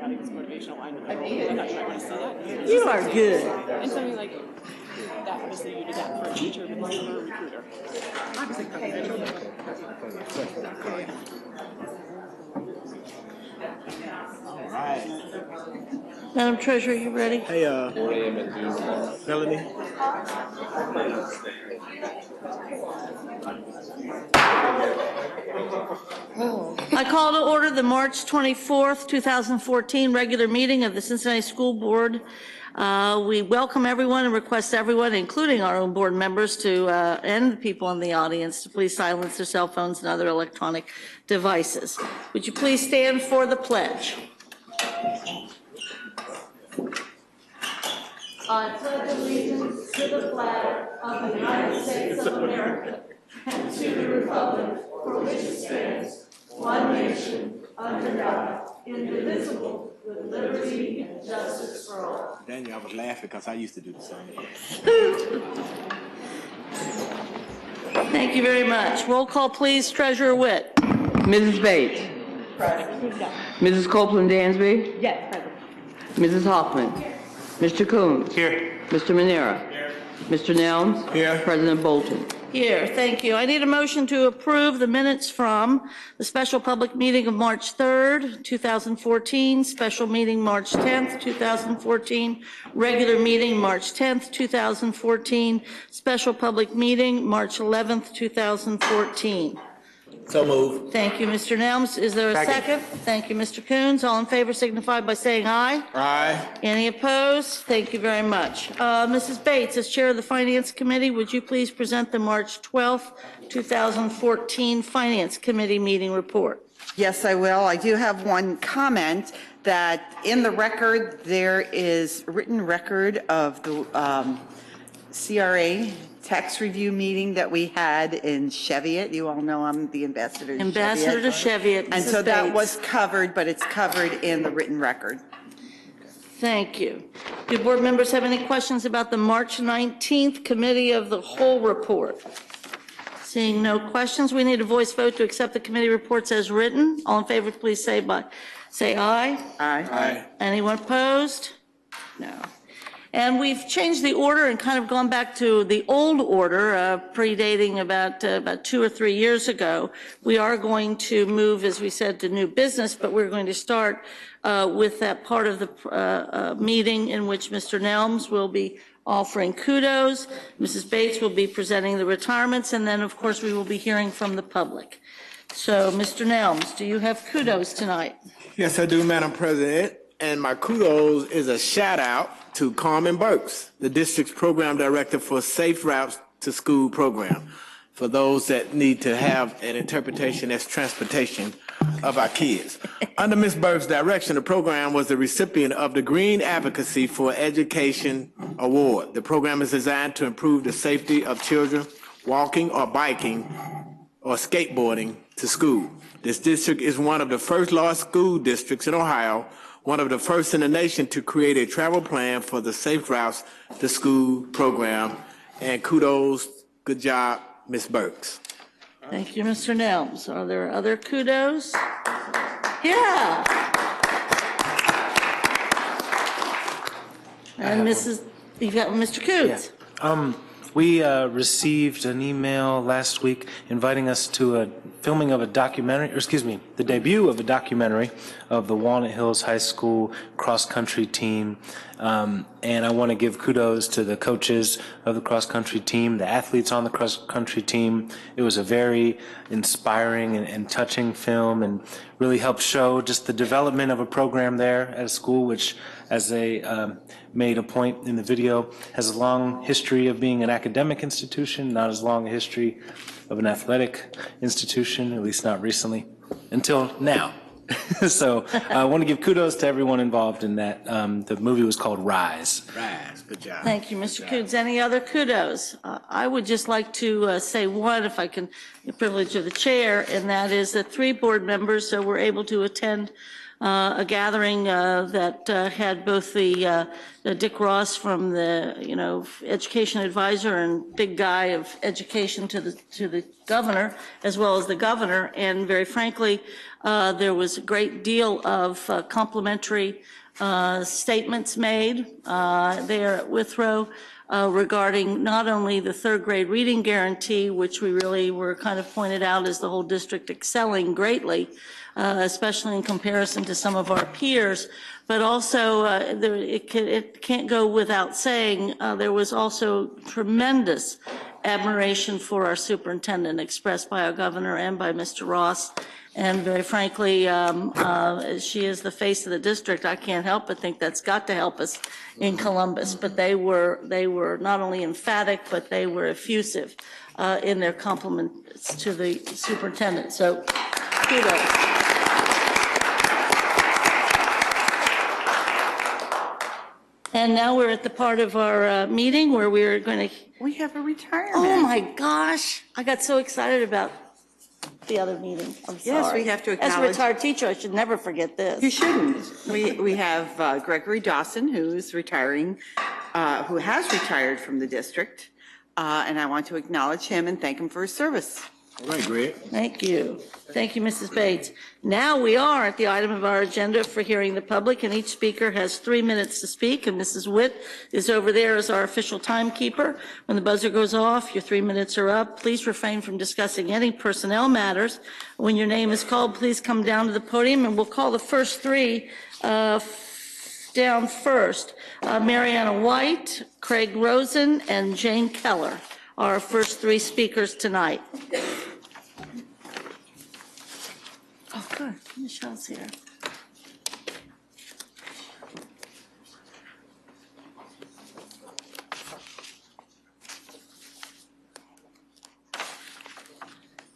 having this motivational line with the girl. I'm not sure I want to see that. You are good. And something like that, obviously you did that for a teacher, but this is for a recruiter. Obviously, all right. Madam Treasurer, you ready? Hey, Melanie. I call to order the March 24th, 2014 regular meeting of the Cincinnati School Board. We welcome everyone and request everyone, including our own board members, and the people in the audience, to please silence their cell phones and other electronic devices. Would you please stand for the pledge? I pledge allegiance to the flag of the United States of America and to the republic for which it stands, one nation, under God, indivisible, with liberty and justice for all. Daniel, I was laughing because I used to do the same. Thank you very much. Roll call, please. Treasurer Witt. Mrs. Bates. Present. Mrs. Copeland Dansby. Yes, present. Mrs. Hoffman. Mr. Coons. Here. Mr. Manera. Here. Mr. Nelms. Here. President Bolton. Here, thank you. I need a motion to approve the minutes from the special public meeting of March 3rd, 2014, special meeting March 10th, 2014, regular meeting March 10th, 2014, special public meeting March 11th, 2014. So move. Thank you, Mr. Nelms. Is there a second? Thank you, Mr. Coons. All in favor signify by saying aye. Aye. Any opposed? Thank you very much. Mrs. Bates, as Chair of the Finance Committee, would you please present the March 12th, 2014 Finance Committee meeting report? Yes, I will. I do have one comment that in the record, there is written record of the CRA tax review meeting that we had in Cheviot. You all know I'm the ambassador to Ambassador to Cheviot. And Mrs. so that Bates. was covered, but it's covered in the written record. Thank you. Do board members have any questions about the March 19th Committee of the Whole report? Seeing no questions, we need a voice vote to accept the committee reports as written. All in favor, please say aye. Aye. Aye. Anyone opposed? No. And we've changed the order and kind of gone back to the old order, predating about 2 or 3 years ago. We are going to move, as we said, to new business, but we're going to start with that part of the meeting in which Mr. Nelms will be offering kudos. Mrs. Bates will be presenting the retirements, and then, of course, we will be hearing from the public. So, Mr. Nelms, do you have kudos tonight? Yes, I do, Madam President. And my kudos is a shout out to Carmen Burks, the district's program director for Safe Routes to School program, for those that need to have an interpretation as transportation of our kids. Under Ms. Burks' direction, the program was the recipient of the Green Advocacy for Education Award. The program is designed to improve the safety of children walking or biking or skateboarding to school. This district is one of the first large school districts in Ohio, one of the first in the nation to create a travel plan for the Safe Routes to School program. And kudos, good job, Ms. Burks. Thank you, Mr. Nelms. Are there other kudos? Yeah. And you've got Mr. Coons. Yeah. We received an email last week inviting us to a filming of a documentary, or excuse me, the debut of a documentary of the Walnut Hills High School cross-country team. And I want to give kudos to the coaches of the cross-country team, the athletes on the cross-country team. It was a very inspiring and touching film, and really helped show just the development of a program there at a school, which, as they made a point in the video, has a long history of being an academic institution, not as long a history of an athletic institution, at least not recently, until now. So I want to give kudos to everyone involved in that. The movie was called Rise. Rise, good job. Thank you, Mr. Coons. Any other kudos? I would just like to say one, if I can, the privilege of the chair, and that is that 3 board members were able to attend a gathering that had both the Dick Ross from the, education advisor and big guy of education to the governor, as well as the governor. And very frankly, there was a great deal of complimentary statements made there at Withrow regarding not only the third grade reading guarantee, which we really were kind of pointed out as the whole district excelling greatly, especially in comparison to some of our peers, but also it can't go without saying there was also tremendous admiration for our superintendent expressed by our governor and by Mr. Ross. And very frankly, she is the face of the district. I can't help but think that's got to help us in Columbus. But they were not only emphatic, but they were effusive in their compliments to the superintendent. So kudos. And now we're at the part of our meeting where we're going to. We have a retirement. Oh my gosh! I got so excited about the other meeting. I'm sorry. Yes, we have to acknowledge. As a retired teacher, I should never forget this. You shouldn't. We have Gregory Dawson, who's retiring, who has retired from the district, and I want to acknowledge him and thank him for his service. All right, Greg. Thank you. Thank you, Mrs. Bates. Now we are at the item of our agenda for hearing the public, and each speaker has 3 minutes to speak, and Mrs. Witt is over there as our official timekeeper. When the buzzer goes off, your 3 minutes are up. Please refrain from discussing any personnel matters. When your name is called, please come down to the podium, and we'll call the first three down first. Mariana White, Craig Rosen, and Jane Keller are our first three speakers tonight. Oh, good. Michelle's here.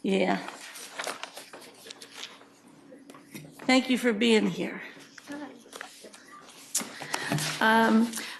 Yeah. Thank you for being here.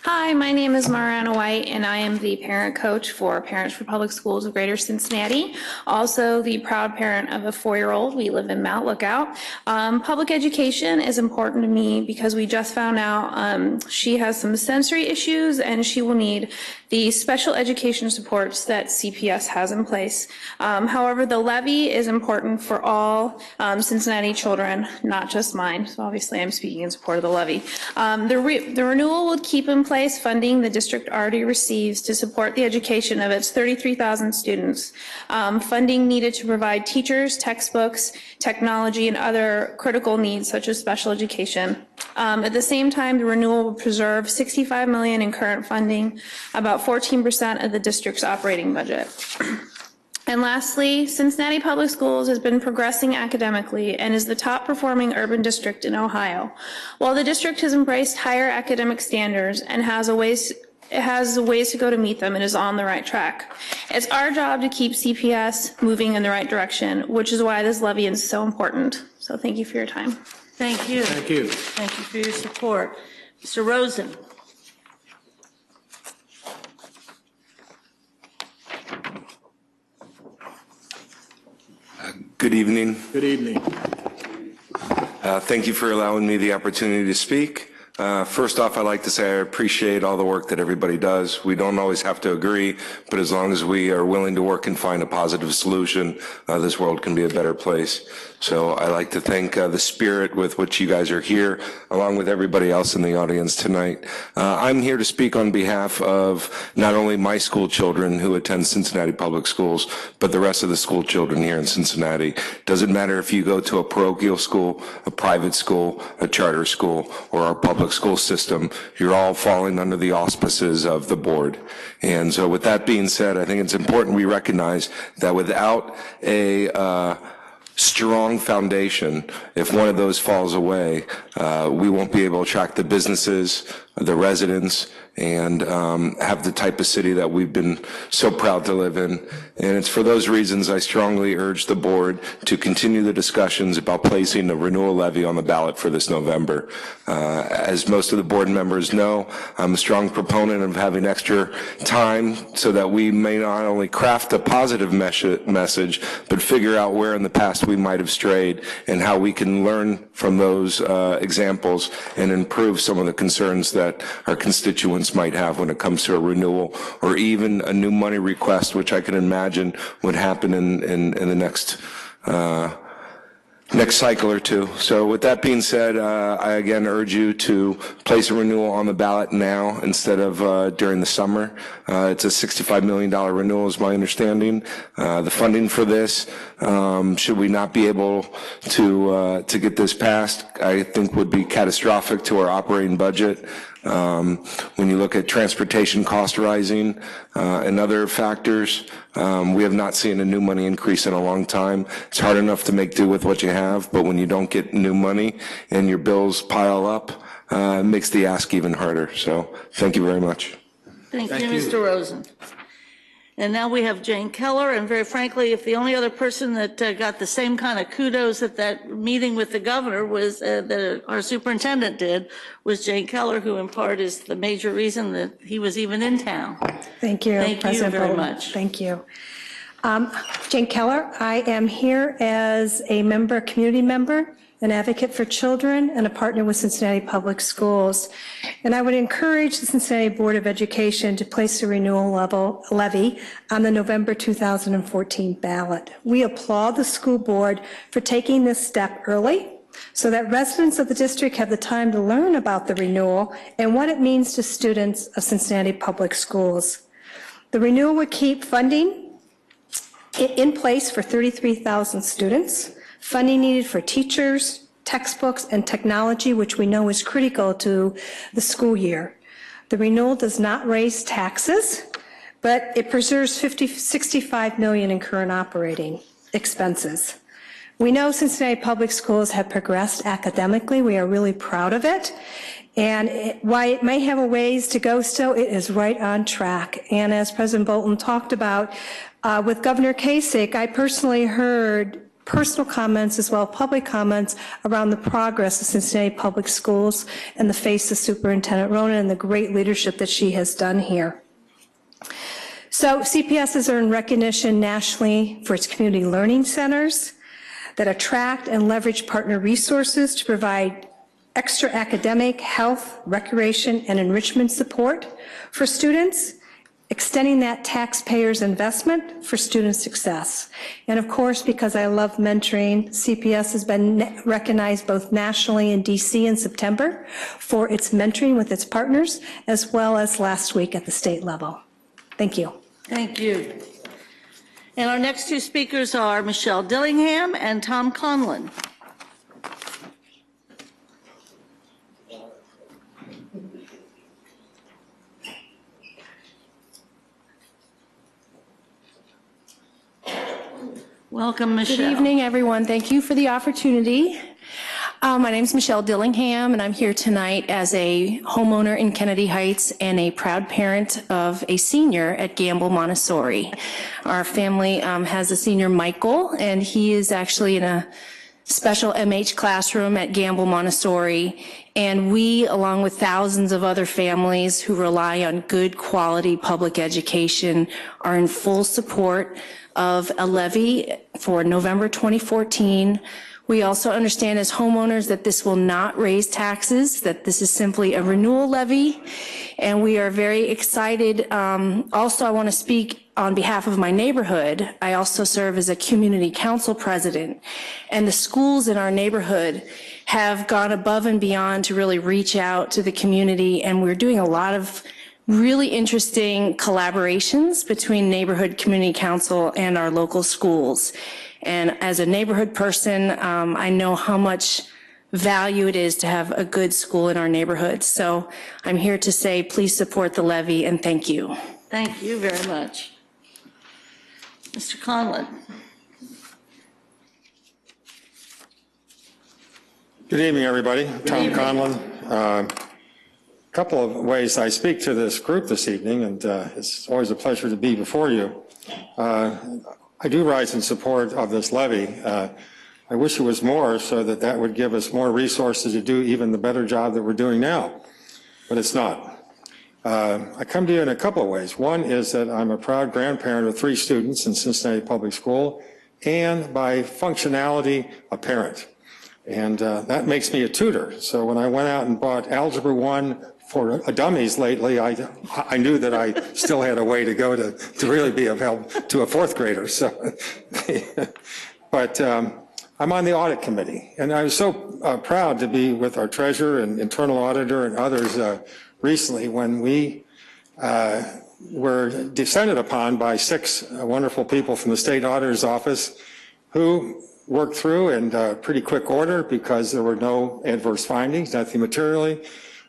Hi, my name is Mariana White, and I am the parent coach for Parents for Public Schools of Greater Cincinnati. Also the proud parent of a 4-year-old. We live in Mount Lookout. Public education is important to me because we just found out she has some sensory issues and she will need the special education supports that CPS has in place. However, the levy is important for all Cincinnati children, not just mine. So obviously I'm speaking in support of the levy. The renewal would keep in place funding the district already receives to support the education of its 33,000 students. Funding needed to provide teachers, textbooks, technology, and other critical needs such as special education. At the same time, the renewal will preserve $65 million in current funding, about 14% of the district's operating budget. And lastly, Cincinnati Public Schools has been progressing academically and is the top performing urban district in Ohio. While the district has embraced higher academic standards and has ways to go to meet them, and is on the right track. It's our job to keep CPS moving in the right direction, which is why this levy is so important. So thank you for your time. Thank you. Thank you. Thank you for your support. Mr. Rosen. Good evening. Good evening. Thank you for allowing me the opportunity to speak. First off, I'd like to say I appreciate all the work that everybody does. We don't always have to agree, but as long as we are willing to work and find a positive solution, this world can be a better place. So I'd like to thank the spirit with which you guys are here, along with everybody else in the audience tonight. I'm here to speak on behalf of not only my school children who attend Cincinnati Public Schools, but the rest of the school children here in Cincinnati. Doesn't matter if you go to a parochial school, a private school, a charter school, or our public school system, you're all falling under the auspices of the board. And so with that being said, I think it's important we recognize that without a strong foundation, if one of those falls away, we won't be able to attract the businesses, the residents, and have the type of city that we've been so proud to live in. And it's for those reasons I strongly urge the board to continue the discussions about placing a renewal levy on the ballot for this November. As most of the board members know, I'm a strong proponent of having extra time so that we may not only craft a positive message, but figure out where in the past we might have strayed and how we can learn from those examples and improve some of the concerns that our constituents might have when it comes to a renewal or even a new money request, which I can imagine would happen in the next cycle or two. So with that being said, I again urge you to place a renewal on the ballot now instead of during the summer. It's a $65 million renewal is my understanding. The funding for this, should we not be able to get this passed, I think would be catastrophic to our operating budget. When you look at transportation cost rising and other factors, we have not seen a new money increase in a long time. It's hard enough to make do with what you have, but when you don't get new money and your bills pile up, it makes the ask even harder. So thank you very much. Thank you, Mr. Rosen. And now we have Jane Keller, and very frankly, if the only other person that got the same kind of kudos at that meeting with the governor was that our superintendent did, was Jane Keller, who in part is the major reason that he was even in town. Thank you, Thank President you very Bolton. much. Thank you. Jane Keller, I am here as a member, community member, an advocate for children, and a partner with Cincinnati Public Schools. And I would encourage the Cincinnati Board of Education to place a renewal levy on the November 2014 ballot. We applaud the school board for taking this step early so that residents of the district have the time to learn about the renewal and what it means to students of Cincinnati Public Schools. The renewal would keep funding in place for 33,000 students, funding needed for teachers, textbooks, and technology, which we know is critical to the school year. The renewal does not raise taxes, but it preserves $65 million in current operating expenses. We know Cincinnati Public Schools have progressed academically. We are really proud of it. And while it may have a ways to go still, it is right on track. And as President Bolton talked about, with Governor Kasich, I personally heard personal comments as well as public comments around the progress of Cincinnati Public Schools in the face of Superintendent Ronan and the great leadership that she has done here. So CPS has earned recognition nationally for its community learning centers that attract and leverage partner resources to provide extra academic, health, recreation, and enrichment support for students, extending that taxpayers' investment for student success. And of course, because I love mentoring, CPS has been recognized both nationally in DC in September for its mentoring with its partners, as well as last week at the state level. Thank you. Thank you. And our next two speakers are Michelle Dillingham and Tom Conlon. Welcome, Michelle. Good evening, everyone. Thank you for the opportunity. My name is Michelle Dillingham, and I'm here tonight as a homeowner in Kennedy Heights and a proud parent of a senior at Gamble Montessori. Our family has a senior, Michael, and he is actually in a special MH classroom at Gamble Montessori. And we, along with thousands of other families who rely on good quality public education, are in full support of a levy for November 2014. We also understand as homeowners that this will not raise taxes, that this is simply a renewal levy, and we are very excited. Also, I want to speak on behalf of my neighborhood. I also serve as a community council president, and the schools in our neighborhood have gone above and beyond to really reach out to the community, and we're doing a lot of really interesting collaborations between neighborhood community council and our local schools. And as a neighborhood person, I know how much value it is to have a good school in our neighborhood. So I'm here to say, please support the levy, and thank you. Thank you very much. Mr. Conlon. Good evening, everybody. Tom Conlon. couple of ways I speak to this group this evening, and it's always a pleasure to be before you. I do rise in support of this levy. I wish it was more so that that would give us more resources to do even the better job that we're doing now, but it's not. I come to you in a couple of ways. One is that I'm a proud grandparent of 3 students in Cincinnati Public School, and by functionality, a parent. And that makes me a tutor. So when I went out and bought Algebra 1 for dummies lately, I knew that I still had a way to go to really be of help to a 4th grader. So, but I'm on the audit committee, and I was so proud to be with our treasurer and internal auditor and others recently when we were descended upon by 6 wonderful people from the state auditor's office who worked through in pretty quick order because there were no adverse findings, nothing materially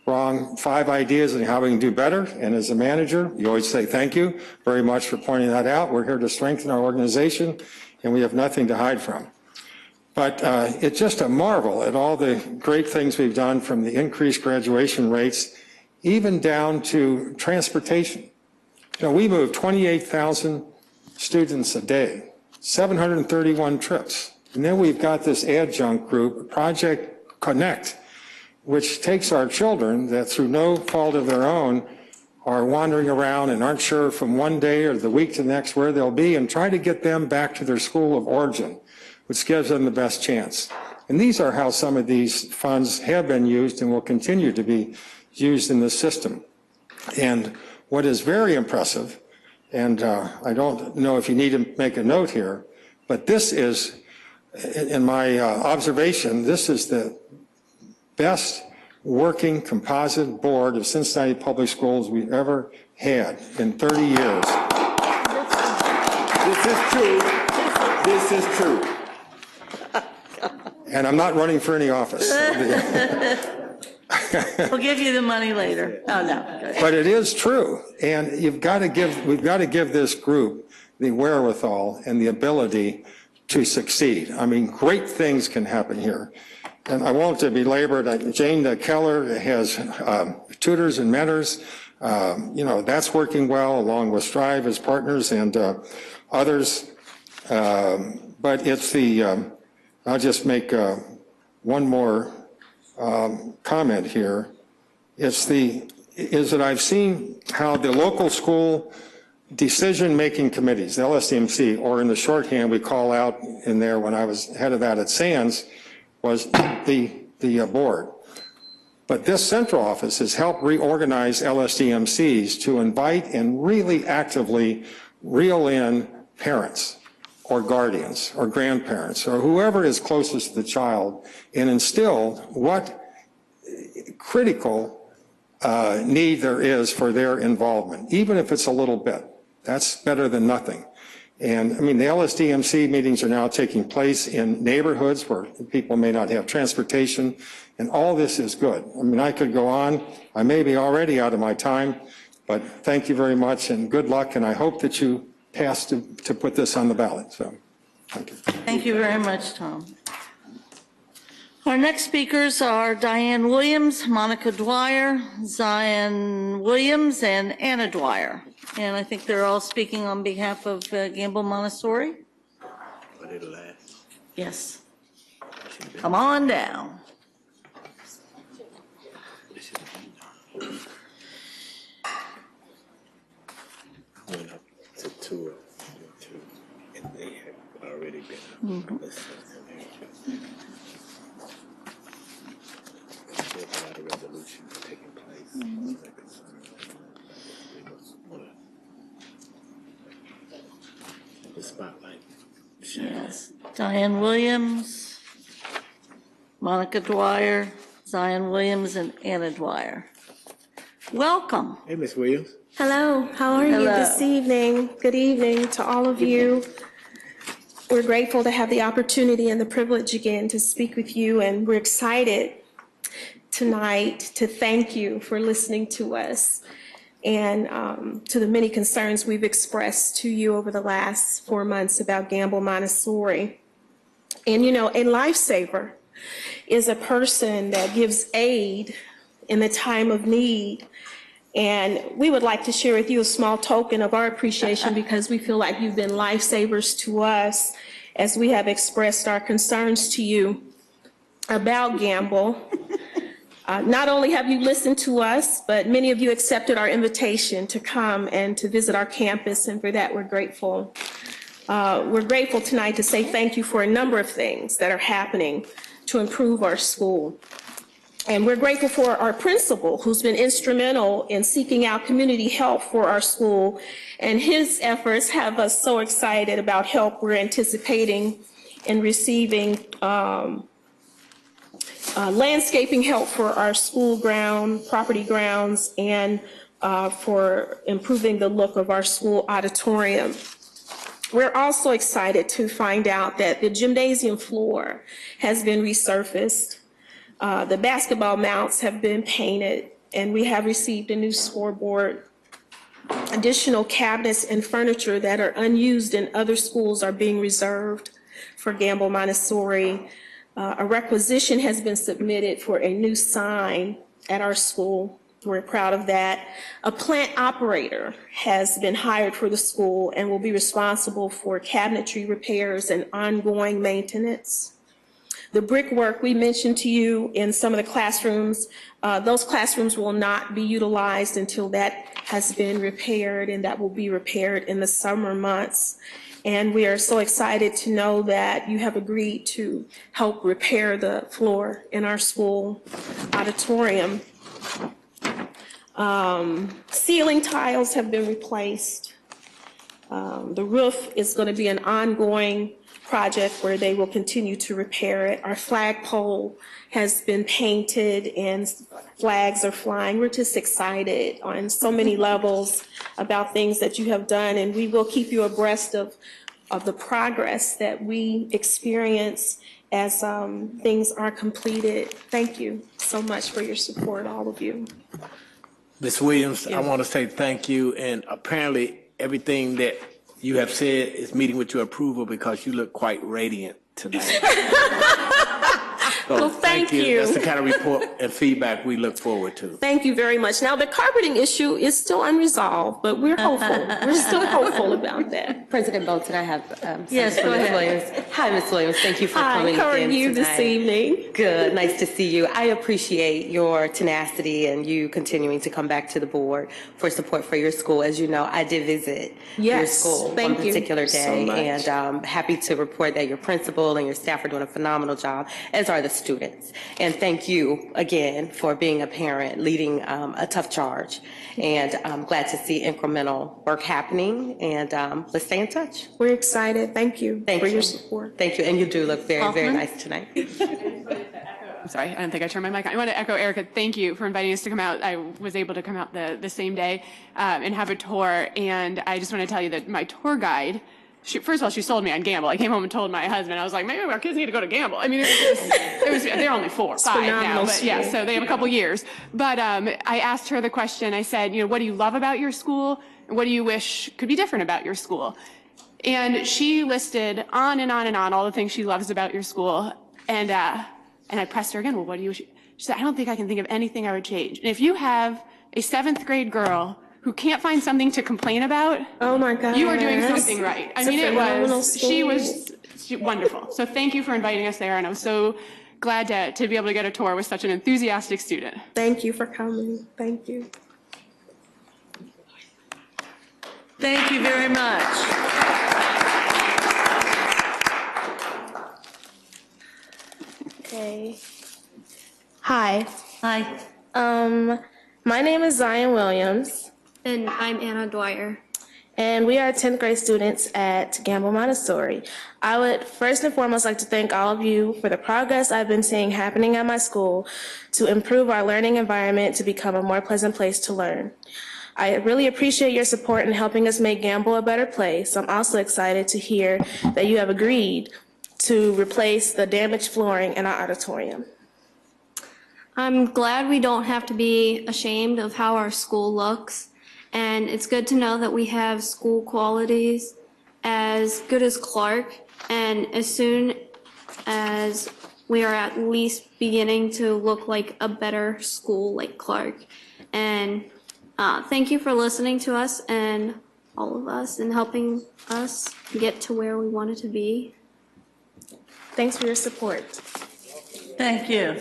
wrong, 5 ideas on how we can do better. And as a manager, you always say thank you very much for pointing that out. We're here to strengthen our organization, and we have nothing to hide from. But it's just a marvel at all the great things we've done, from the increased graduation rates, even down to transportation. You know, we move 28,000 students a day, 731 trips. And then we've got this adjunct group, Project Connect, which takes our children that through no fault of their own are wandering around and aren't sure from one day or the week to the next where they'll be, and try to get them back to their school of origin, which gives them the best chance. And these are how some of these funds have been used and will continue to be used in this system. And what is very impressive, and I don't know if you need to make a note here, but this is, in my observation, this is the best working composite board of Cincinnati Public Schools we've ever had in 30 years. This is true. This is true. And I'm not running for any office. We'll give you the money later. Oh, no. But it is true. And we've got to give this group the wherewithal and the ability to succeed. I mean, great things can happen here. And I won't belabor it. Jane Keller has tutors and mentors. You know, that's working well, along with Strive as partners and others. But it's the, I'll just make one more comment here. Is that I've seen how the local school decision-making committees, the LSDMC, or in the shorthand we call out in there when I was head of that at Sands, was the board. But this central office has helped reorganize LSDMCs to invite and really actively reel in parents or guardians or grandparents or whoever is closest to the child and instill what critical need there is for their involvement, even if it's a little bit. That's better than nothing. And I mean, the LSDMC meetings are now taking place in neighborhoods where people may not have transportation, and all this is good. I mean, I could go on. I may be already out of my time, but thank you very much and good luck, and I hope that you pass to put this on the ballot. So, thank you. Thank you very much, Tom. Our next speakers are Diane Williams, Monica Dwyer, Zion Williams, and Anna Dwyer. And I think they're all speaking on behalf of Gamble Montessori. But it'll last. Yes. Come on down. I went up to tour, and they had already been up. There's a lot of resolutions taking place. The spotlight. Yes. Diane Williams, Monica Dwyer, Zion Williams, and Anna Dwyer. Welcome. Hey, Miss Williams. Hello, how are you this evening? Good evening to all of you. We're grateful to have the opportunity and the privilege again to speak with you, and we're excited tonight to thank you for listening to us and to the many concerns we've expressed to you over the last 4 months about Gamble Montessori. And you know, a lifesaver is a person that gives aid in the time of need. And we would like to share with you a small token of our appreciation because we feel like you've been lifesavers to us as we have expressed our concerns to you about Gamble. Not only have you listened to us, but many of you accepted our invitation to come and to visit our campus, and for that we're grateful. We're grateful tonight to say thank you for a number of things that are happening to improve our school. And we're grateful for our principal, who's been instrumental in seeking out community help for our school. And his efforts have us so excited about help we're anticipating in receiving landscaping help for our school property grounds, and for improving the look of our school auditorium. We're also excited to find out that the gymnasium floor has been resurfaced. The basketball mounts have been painted, and we have received a new scoreboard. Additional cabinets and furniture that are unused in other schools are being reserved for Gamble Montessori. A requisition has been submitted for a new sign at our school. We're proud of that. A plant operator has been hired for the school and will be responsible for cabinetry repairs and ongoing maintenance. The brickwork we mentioned to you in some of the classrooms, those classrooms will not be utilized until that has been repaired, and that will be repaired in the summer months. And we are so excited to know that you have agreed to help repair the floor in our school auditorium. Ceiling tiles have been replaced. The roof is going to be an ongoing project where they will continue to repair it. Our flagpole has been painted and flags are flying. We're just excited on so many levels about things that you have done, and we will keep you abreast of the progress that we experience as things are completed. Thank you so much for your support, all of you. Ms. Williams, I want to say thank you, and apparently everything that you have said is meeting with your approval because you look quite radiant tonight. So Well, thank you. That's the kind of report and feedback we look forward to. Thank you very much. Now, the carpeting issue is still unresolved, but we're hopeful. We're still hopeful about that. President Bolton, I have Yes, go ahead. Williams. Hi, Ms. Williams. Thank you for Hi, coming how are again you tonight. this evening? Good. Nice to see you. I appreciate your tenacity and you continuing to come back to the board for support for your school. As you know, I did visit your Yes, school thank one you particular so day, much. and happy to report that your principal and your staff are doing a phenomenal job, as are the students. And thank you again for being a parent, leading a tough charge. And I'm glad to see incremental work happening. And let's stay in touch. We're excited. Thank you for your support. Thank you. And you do look very, very nice tonight. I'm sorry, I don't think I turned my mic on. I want to echo Erica. Thank you for inviting us to come out. I was able to come out the same day and have a tour. And I just want to tell you that my tour guide, first of all, she sold me on Gamble. I came home and told my husband, I was like, maybe our kids need to go to Gamble. I mean, they're only 4, 5 now, but yeah, so they have a couple years. But I asked her the question, I said, what do you love about your school? And what do you wish could be different about your school? And she listed on and on and on all the things she loves about your school. And I pressed her again, well, what do you wish? She said, I don't think I can think of anything I would change. And if you have a 7th grade girl who can't find something to complain about, oh my God, you are doing something right. I mean, she was wonderful. So thank you for inviting us there, and I was so glad to be able to get a tour with such an enthusiastic student. Thank you for coming. Thank you. Thank you very much. Okay. Hi. Hi. My name is Zion Williams. And I'm Anna Dwyer. And we are 10th grade students at Gamble Montessori. I would first and foremost like to thank all of you for the progress I've been seeing happening at my school to improve our learning environment to become a more pleasant place to learn. I really appreciate your support in helping us make Gamble a better place. I'm also excited to hear that you have agreed to replace the damaged flooring in our auditorium. I'm glad we don't have to be ashamed of how our school looks. And it's good to know that we have school qualities as good as Clark. And as soon as we are at least beginning to look like a better school like Clark. And thank you for listening to us and all of us and helping us get to where we wanted to be. Thanks for your support. Thank you.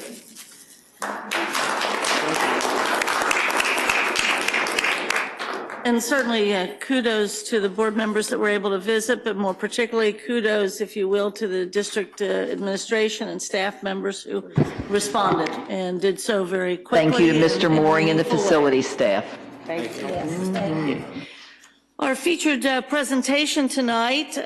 And certainly kudos to the board members that were able to visit, but more particularly kudos, if you will, to the district administration and staff members who responded and did so very quickly. Thank you to Mr. and Mooring and the meaningful way. facility staff. Thank you. Yes, thank you. Our featured presentation tonight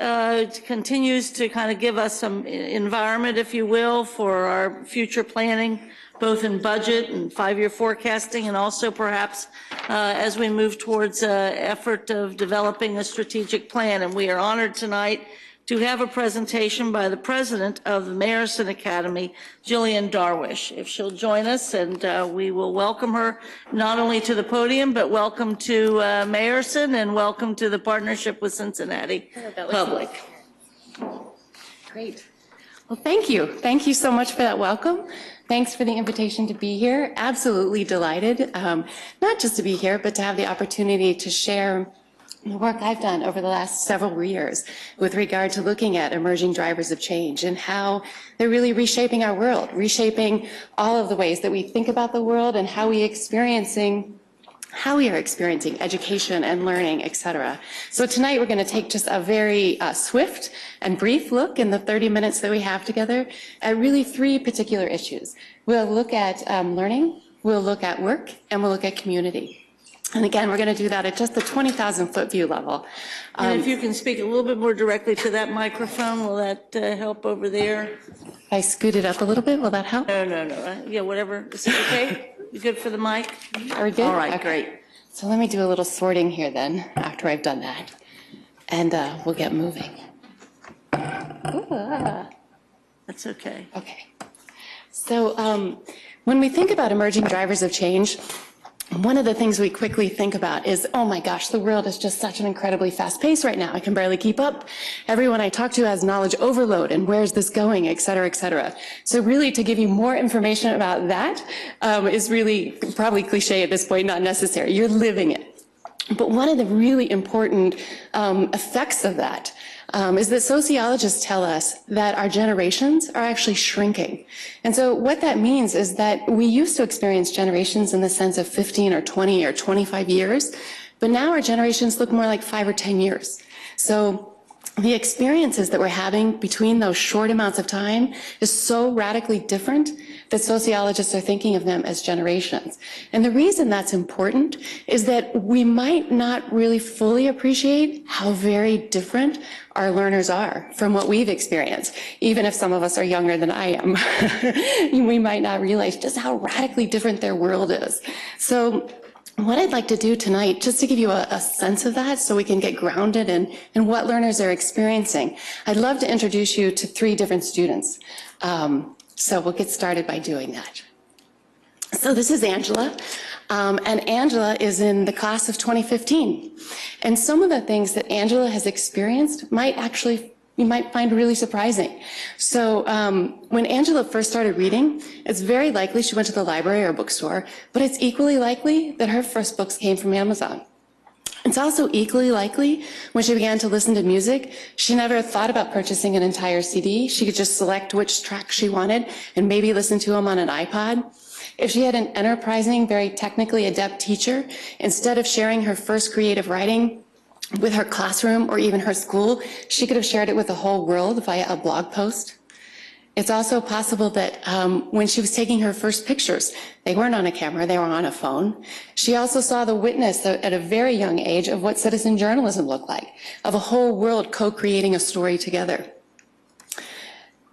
continues to kind of give us some environment, if you will, for our future planning, both in budget and five-year forecasting, and also perhaps as we move towards effort of developing a strategic plan. And we are honored tonight to have a presentation by the president of the Mayerson Academy, Jillian Darwish. If she'll join us, and we will welcome her not only to the podium, but welcome to Mayerson and welcome to the partnership with Cincinnati Public. Great. Well, thank you. Thank you so much for that welcome. Thanks for the invitation to be here. Absolutely delighted, not just to be here, but to have the opportunity to share the work I've done over the last several years with regard to looking at emerging drivers of change and how they're really reshaping our world, reshaping all of the ways that we think about the world and how we are experiencing education and learning, et cetera. So tonight we're going to take just a very swift and brief look in the 30 minutes that we have together at really three particular issues. We'll look at learning, we'll look at work, and we'll look at community. And again, we're going to do that at just the 20,000-foot view level. And if you can speak a little bit more directly to that microphone, will that help over there? If I scoot it up a little bit, will that help? No. Yeah, whatever. Is it okay? You good for the mic? Are we good? All right, Okay. great. So let me do a little sorting here then, after I've done that. And we'll get moving. That's okay. Okay. So when we think about emerging drivers of change, one of the things we quickly think about is, oh my gosh, the world is just such an incredibly fast pace right now. I can barely keep up. Everyone I talk to has knowledge overload, and where's this going, et cetera, et cetera. So really, to give you more information about that is really probably cliche at this point, not necessary. You're living it. But one of the really important effects of that is that sociologists tell us that our generations are actually shrinking. And so what that means is that we used to experience generations in the sense of 15 or 20 or 25 years, but now our generations look more like 5 or 10 years. So the experiences that we're having between those short amounts of time is so radically different that sociologists are thinking of them as generations. And the reason that's important is that we might not really fully appreciate how very different our learners are from what we've experienced. Even if some of us are younger than I am, we might not realize just how radically different their world is. So what I'd like to do tonight, just to give you a sense of that so we can get grounded in what learners are experiencing, I'd love to introduce you to 3 different students. So we'll get started by doing that. So this is Angela, and Angela is in the class of 2015. And some of the things that Angela has experienced you might find really surprising. So when Angela first started reading, it's very likely she went to the library or bookstore, but it's equally likely that her first books came from Amazon. It's also equally likely when she began to listen to music, she never thought about purchasing an entire CD. She could just select which tracks she wanted and maybe listen to them on an iPod. If she had an enterprising, very technically adept teacher, instead of sharing her first creative writing with her classroom or even her school, she could have shared it with the whole world via a blog post. It's also possible that when she was taking her first pictures, they weren't on a camera, they were on a phone. She also saw the witness at a very young age of what citizen journalism looked like, of a whole world co-creating a story together.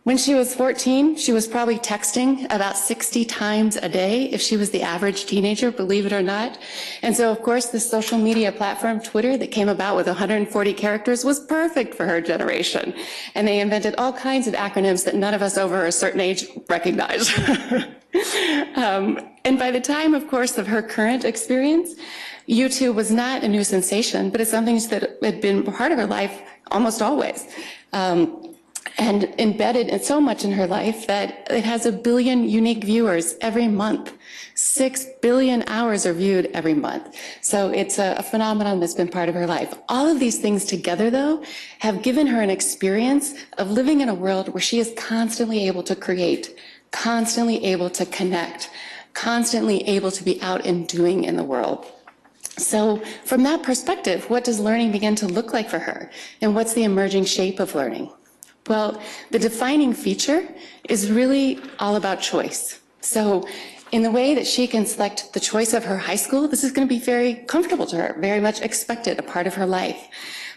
When she was 14, she was probably texting about 60 times a day if she was the average teenager, believe it or not. And so, of course, the social media platform, Twitter, that came about with 140 characters was perfect for her generation. And they invented all kinds of acronyms that none of us over a certain age recognize. And by the time, of course, of her current experience, YouTube was not a new sensation, but it's something that had been part of her life almost always. and embedded in so much in her life that it has 1 billion unique viewers every month. 6 billion hours are viewed every month. So it's a phenomenon that's been part of her life. All of these things together, though, have given her an experience of living in a world where she is constantly able to create, constantly able to connect, constantly able to be out and doing in the world. So from that perspective, what does learning begin to look like for her? And what's the emerging shape of learning? Well, the defining feature is really all about choice. So in the way that she can select the choice of her high school, this is going to be very comfortable to her, very much expected, a part of her life.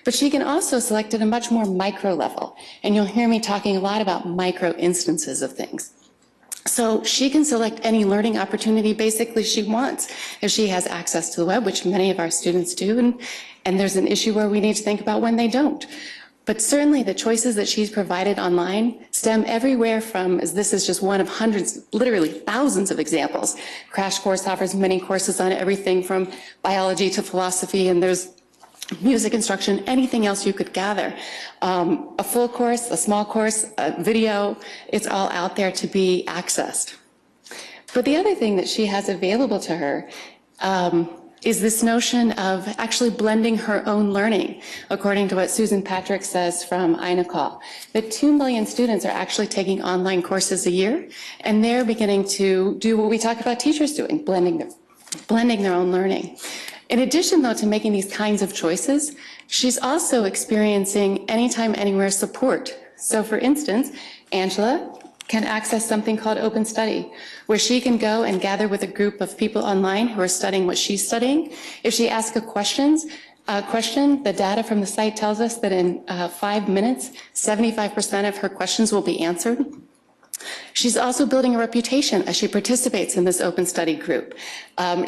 But she can also select at a much more micro level. And you'll hear me talking a lot about micro instances of things. So she can select any learning opportunity basically she wants if she has access to the web, which many of our students do, and there's an issue where we need to think about when they don't. But certainly the choices that she's provided online stem everywhere from, as this is just one of hundreds, literally thousands of examples. Crash Course offers many courses on everything from biology to philosophy, and there's music instruction, anything else you could gather. A full course, a small course, a video, it's all out there to be accessed. But the other thing that she has available to her is this notion of actually blending her own learning, according to what Susan Patrick says from INACOL, that 2 million students are actually taking online courses a year, and they're beginning to do what we talk about teachers doing, blending their own learning. In addition, though, to making these kinds of choices, she's also experiencing anytime, anywhere support. So for instance, Angela can access something called Open Study, where she can go and gather with a group of people online who are studying what she's studying. If she asks a question, the data from the site tells us that in 5 minutes, 75% of her questions will be answered. She's also building a reputation as she participates in this Open Study group.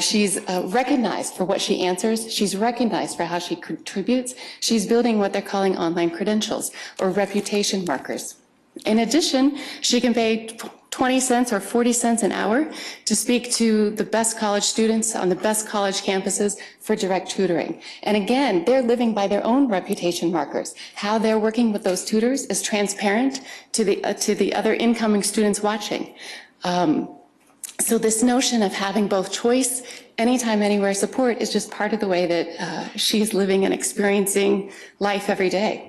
She's recognized for what she answers. She's recognized for how she contributes. She's building what they're calling online credentials or reputation markers. In addition, she can pay 20 cents or 40 cents an hour to speak to the best college students on the best college campuses for direct tutoring. And again, they're living by their own reputation markers. How they're working with those tutors is transparent to the other incoming students watching. So this notion of having both choice, anytime, anywhere support is just part of the way that she's living and experiencing life every day.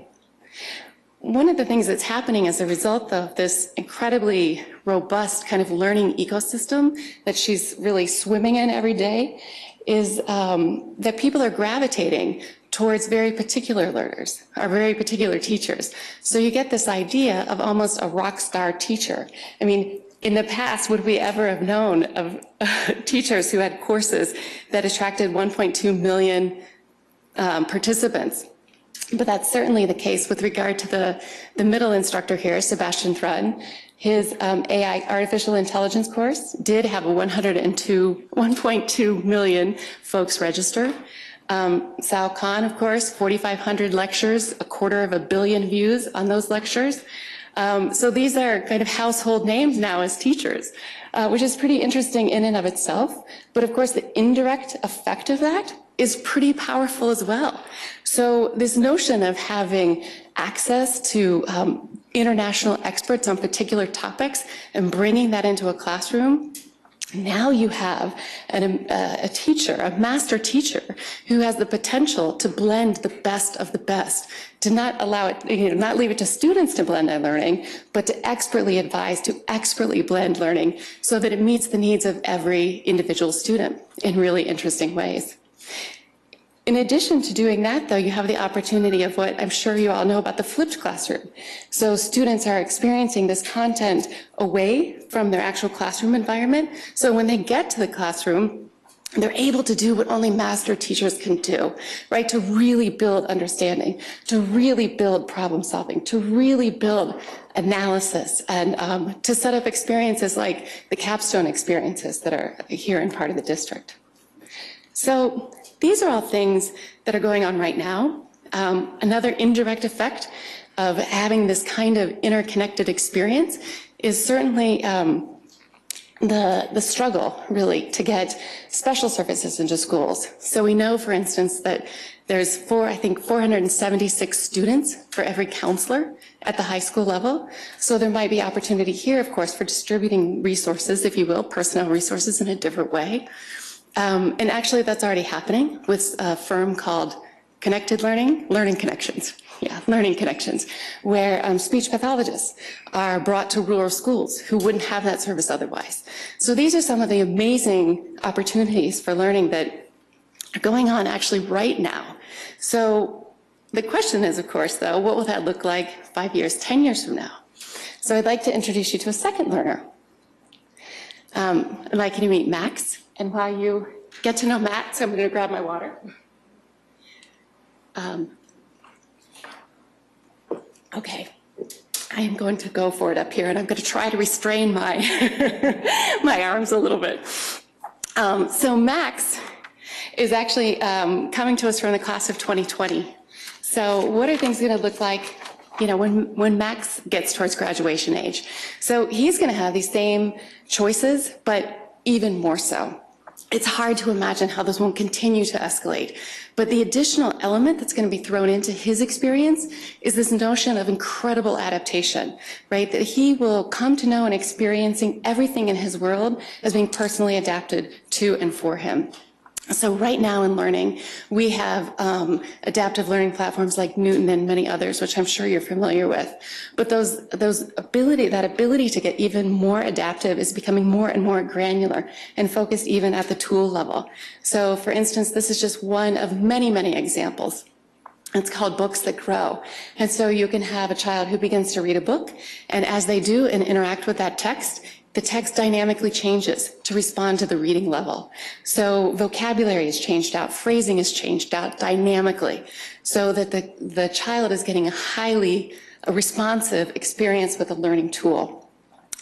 One of the things that's happening as a result of this incredibly robust kind of learning ecosystem that she's really swimming in every day is that people are gravitating towards very particular learners or very particular teachers. So you get this idea of almost a rock star teacher. I mean, in the past, would we ever have known of teachers who had courses that attracted 1.2 million participants? But that's certainly the case with regard to the middle instructor here, Sebastian Thrun. His AI artificial intelligence course did have 1.2 million folks register. Sal Khan, of course, 4,500 lectures, 250 million views on those lectures. So these are kind of household names now as teachers, which is pretty interesting in and of itself. But of course, the indirect effect of that is pretty powerful as well. So this notion of having access to international experts on particular topics and bringing that into a classroom, now you have a teacher, a master teacher, who has the potential to blend the best of the best, to not allow it, not leave it to students to blend their learning, but to expertly advise, to expertly blend learning so that it meets the needs of every individual student in really interesting ways. In addition to doing that, though, you have the opportunity of what I'm sure you all know about the flipped classroom. So students are experiencing this content away from their actual classroom environment. So when they get to the classroom, they're able to do what only master teachers can do, right? To really build understanding, to really build problem solving, to really build analysis, and to set up experiences like the capstone experiences that are here in part of the district. So these are all things that are going on right now. Another indirect effect of having this kind of interconnected experience is certainly the struggle really to get special services into schools. So we know, for instance, that there's 476 students for every counselor at the high school level. So there might be opportunity here, of course, for distributing resources, if you will, personnel resources in a different way. And actually that's already happening with a firm called Connected Learning Connections. Yeah, Learning Connections, where speech pathologists are brought to rural schools who wouldn't have that service otherwise. So these are some of the amazing opportunities for learning that are going on actually right now. So the question is, of course, though, what will that look like 5 years, 10 years from now? So I'd like to introduce you to a second learner. I'd like you to meet Max. And while you get to know Max, I'm going to grab my water. Okay, I am going to go for it up here, and I'm going to try to restrain my my arms a little bit. So Max is actually coming to us from the class of 2020. So what are things going to look like, you know, when Max gets towards graduation age? So he's going to have these same choices, but even more so. It's hard to imagine how this won't continue to escalate. But the additional element that's going to be thrown into his experience is this notion of incredible adaptation, right? That he will come to know and experiencing everything in his world as being personally adapted to and for him. So right now in learning, we have adaptive learning platforms like Newton and many others, which I'm sure you're familiar with. But that ability to get even more adaptive is becoming more and more granular and focused even at the tool level. So for instance, this is just one of many, many examples. It's called Books That Grow. And so you can have a child who begins to read a book, and as they do and interact with that text, the text dynamically changes to respond to the reading level. So vocabulary is changed out, phrasing is changed out dynamically, so that the child is getting a highly responsive experience with a learning tool.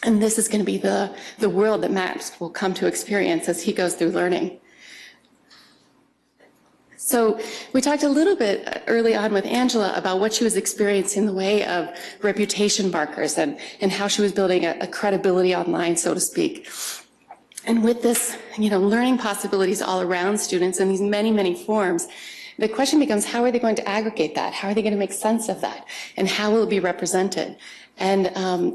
And this is going to be the world that Max will come to experience as he goes through learning. So we talked a little bit early on with Angela about what she was experiencing in the way of reputation markers and how she was building a credibility online, so to speak. And with this, you know, learning possibilities all around students in these many, many forms, the question becomes, how are they going to aggregate that? How are they going to make sense of that? And how will it be represented? And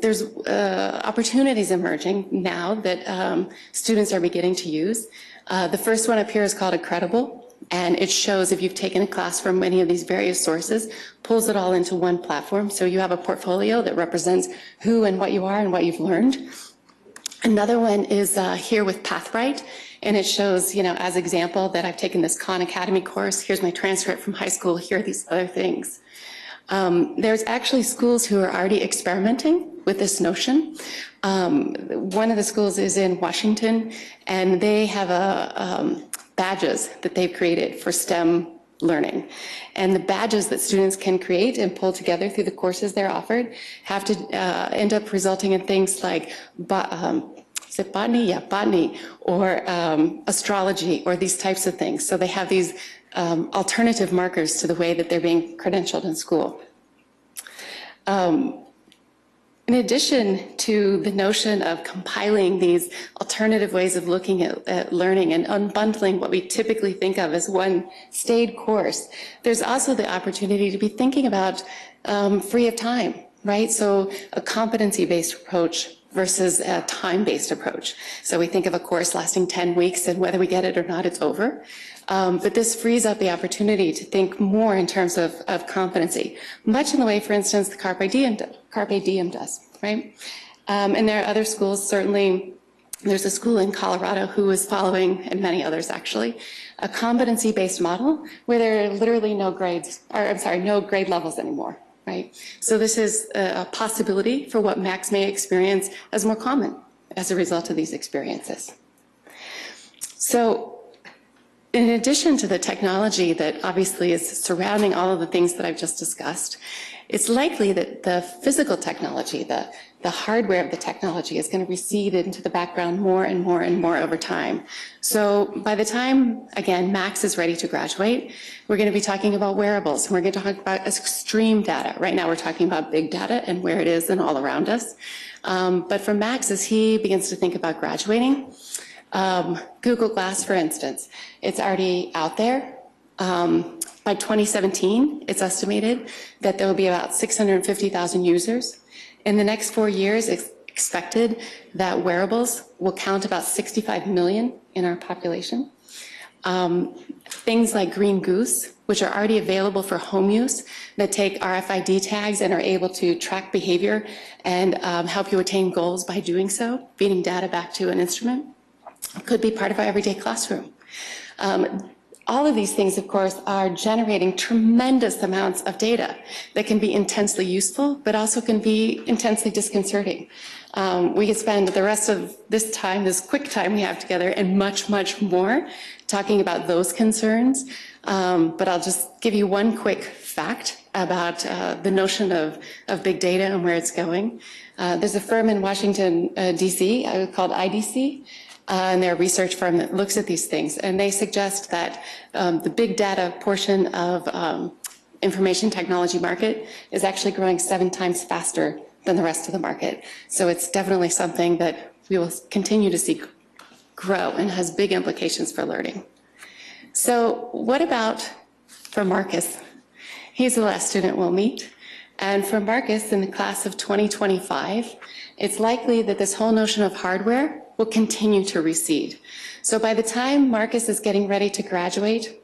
there's opportunities emerging now that students are beginning to use. The first one up here is called Accredible. And it shows, if you've taken a class from any of these various sources, pulls it all into one platform. So you have a portfolio that represents who and what you are and what you've learned. Another one is here with Pathbright. And it shows, you know, as example that I've taken this Khan Academy course. Here's my transcript from high school. Here are these other things. There's actually schools who are already experimenting with this notion. One of the schools is in Washington, and they have badges that they've created for STEM learning. And the badges that students can create and pull together through the courses they're offered have to end up resulting in things like is it botany? Yeah, botany, or astrology, or these types of things. So they have these alternative markers to the way that they're being credentialed in school. In addition to the notion of compiling these alternative ways of looking at learning and unbundling what we typically think of as one staid course, there's also the opportunity to be thinking about free of time, right? So a competency-based approach versus a time-based approach. So we think of a course lasting 10 weeks, and whether we get it or not, it's over. But this frees up the opportunity to think more in terms of competency, much in the way, for instance, the Carpe Diem does, right? And there are other schools, certainly there's a school in Colorado who is following, and many others actually, a competency-based model where there are literally no grades, or I'm sorry, no grade levels anymore, right? So this is a possibility for what Max may experience as more common as a result of these experiences. So, in addition to the technology that obviously is surrounding all of the things that I've just discussed, it's likely that the physical technology, the the hardware of the technology is going to recede into the background more and more and more over time. So by the time, again, Max is ready to graduate, we're going to be talking about wearables. We're going to talk about extreme data. Right now we're talking about big data and where it is and all around us. But for Max, as he begins to think about graduating, Google Glass, for instance, it's already out there. By 2017, it's estimated that there will be about 650,000 users. In the next 4 years, it's expected that wearables will count about 65 million in our population. Things like Green Goose, which are already available for home use, that take RFID tags and are able to track behavior and help you attain goals by doing so, feeding data back to an instrument, could be part of our everyday classroom. All of these things, of course, are generating tremendous amounts of data that can be intensely useful, but also can be intensely disconcerting. We could spend the rest of this time, this quick time we have together, and much, much more talking about those concerns. But I'll just give you one quick fact about the notion of big data and where it's going. There's a firm in Washington, D.C. Called IDC. And they're a research firm that looks at these things, and they suggest that the big data portion of information technology market is actually growing 7 times faster than the rest of the market. So it's definitely something that we will continue to see grow and has big implications for learning. So what about for Marcus? He's the last student we'll meet. And for Marcus in the class of 2025, it's likely that this whole notion of hardware will continue to recede. So by the time Marcus is getting ready to graduate,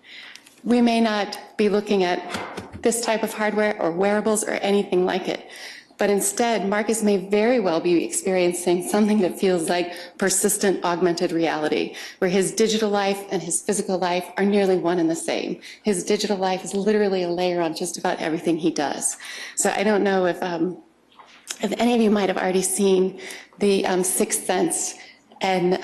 we may not be looking at this type of hardware or wearables or anything like it. But instead, Marcus may very well be experiencing something that feels like persistent augmented reality, where his digital life and his physical life are nearly one and the same. His digital life is literally a layer on just about everything he does. So I don't know if any of you might have already seen the Sixth Sense and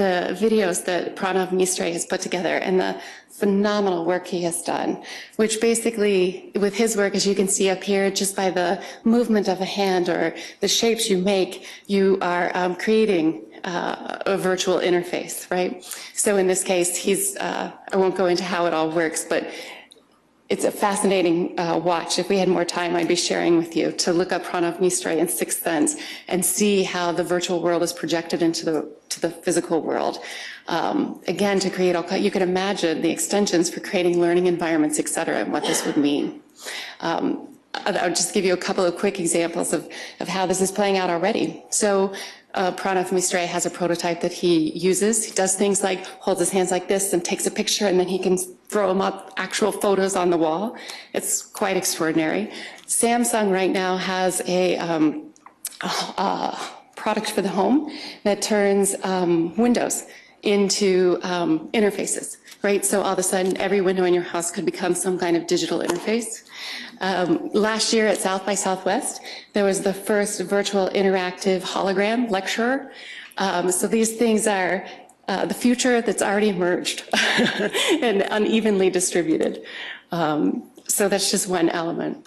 the videos that Pranav Mistre has put together and the phenomenal work he has done, which basically, with his work, as you can see up here, just by the movement of a hand or the shapes you make, you are creating a virtual interface, right? So in this case, I won't go into how it all works, but it's a fascinating watch. If we had more time, I'd be sharing with you to look up Pranav Mistre and Sixth Sense and see how the virtual world is projected into the physical world. Again, to create all, you could imagine the extensions for creating learning environments, et cetera, and what this would mean. I'll just give you a couple of quick examples of how this is playing out already. So Pranav Mistre has a prototype that he uses. He does things like holds his hands like this and takes a picture, and then he can throw them up, actual photos on the wall. It's quite extraordinary. Samsung right now has a product for the home that turns windows into interfaces, right? So all of a sudden, every window in your house could become some kind of digital interface. Last year at South by Southwest, there was the first virtual interactive hologram lecturer. So these things are the future that's already emerged and unevenly distributed. So that's just one element.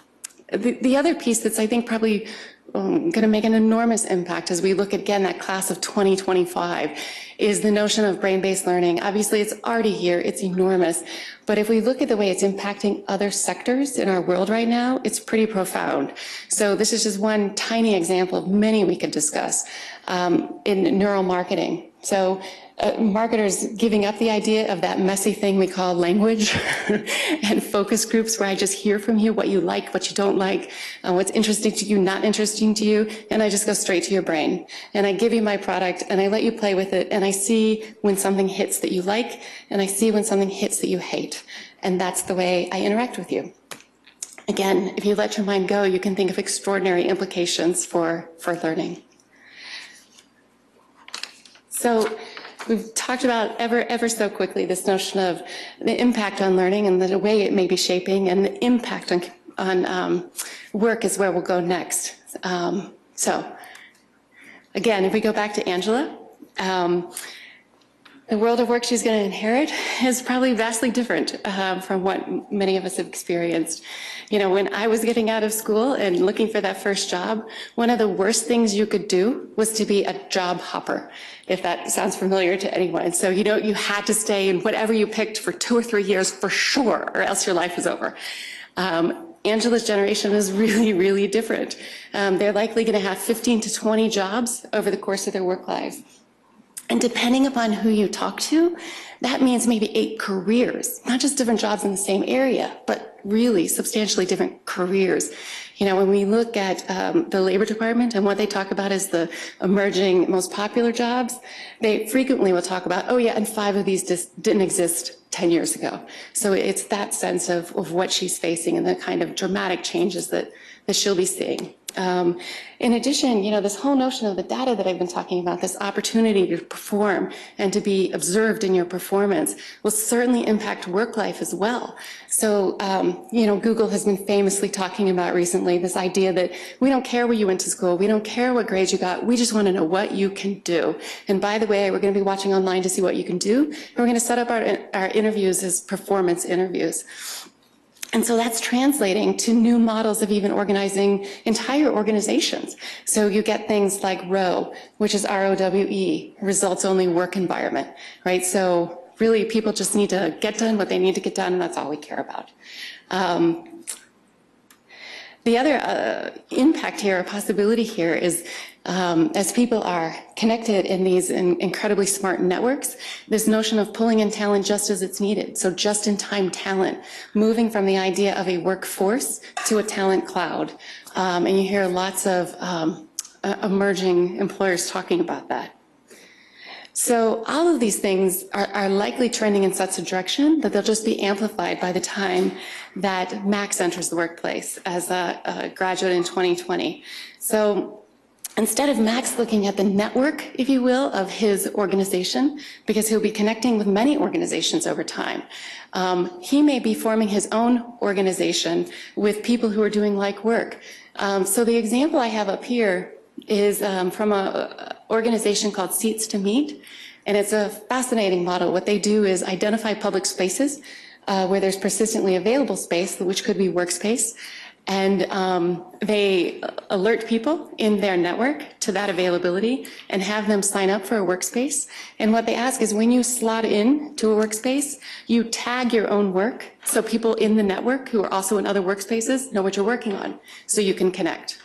The other piece that's, I think, probably going to make an enormous impact as we look again that class of 2025 is the notion of brain-based learning. Obviously, it's already here, it's enormous, but if we look at the way it's impacting other sectors in our world right now, it's pretty profound. So this is just one tiny example of many we could discuss in neuromarketing. So marketers giving up the idea of that messy thing we call language and focus groups where I just hear from you what you like, what you don't like, what's interesting to you, not interesting to you, and I just go straight to your brain. And I give you my product and I let you play with it, and I see when something hits that you like, and I see when something hits that you hate. And that's the way I interact with you. Again, if you let your mind go, you can think of extraordinary implications for learning. So we've talked about ever so quickly this notion of the impact on learning and the way it may be shaping, and the impact on work is where we'll go next. So again, if we go back to Angela, the world of work she's going to inherit is probably vastly different from what many of us have experienced. You know, when I was getting out of school and looking for that first job, one of the worst things you could do was to be a job hopper, if that sounds familiar to anyone. So, you know, you had to stay in whatever you picked for 2 or 3 years for sure, or else your life was over. Angela's generation is really, really different. They're likely going to have 15 to 20 jobs over the course of their work lives. And depending upon who you talk to, that means maybe 8 careers, not just different jobs in the same area, but really substantially different careers. You know, when we look at the Labor Department and what they talk about as the emerging most popular jobs, they frequently will talk about, oh yeah, and 5 of these just didn't exist 10 years ago. So it's that sense of what she's facing and the kind of dramatic changes that she'll be seeing. In addition, you know, this whole notion of the data that I've been talking about, this opportunity to perform and to be observed in your performance will certainly impact work life as well. So, you know, Google has been famously talking about recently this idea that we don't care where you went to school, we don't care what grades you got, we just want to know what you can do. And by the way, we're going to be watching online to see what you can do, and we're going to set up our interviews as performance interviews. And so that's translating to new models of even organizing entire organizations. So you get things like ROWE, which is ROWE, results only work environment, right? So really people just need to get done what they need to get done, and that's all we care about. The other impact here, or possibility here, is as people are connected in these incredibly smart networks, this notion of pulling in talent just as it's needed, so just-in-time talent, moving from the idea of a workforce to a talent cloud. And you hear lots of emerging employers talking about that. So all of these things are likely trending in such a direction that they'll just be amplified by the time that Max enters the workplace as a graduate in 2020. So instead of Max looking at the network, if you will, of his organization, because he'll be connecting with many organizations over time, he may be forming his own organization with people who are doing like work. So the example I have up here is from an organization called Seats to Meet, and it's a fascinating model. What they do is identify public spaces where there's persistently available space, which could be workspace, and they alert people in their network to that availability and have them sign up for a workspace. And what they ask is when you slot in to a workspace, you tag your own work so people in the network who are also in other workspaces know what you're working on so you can connect,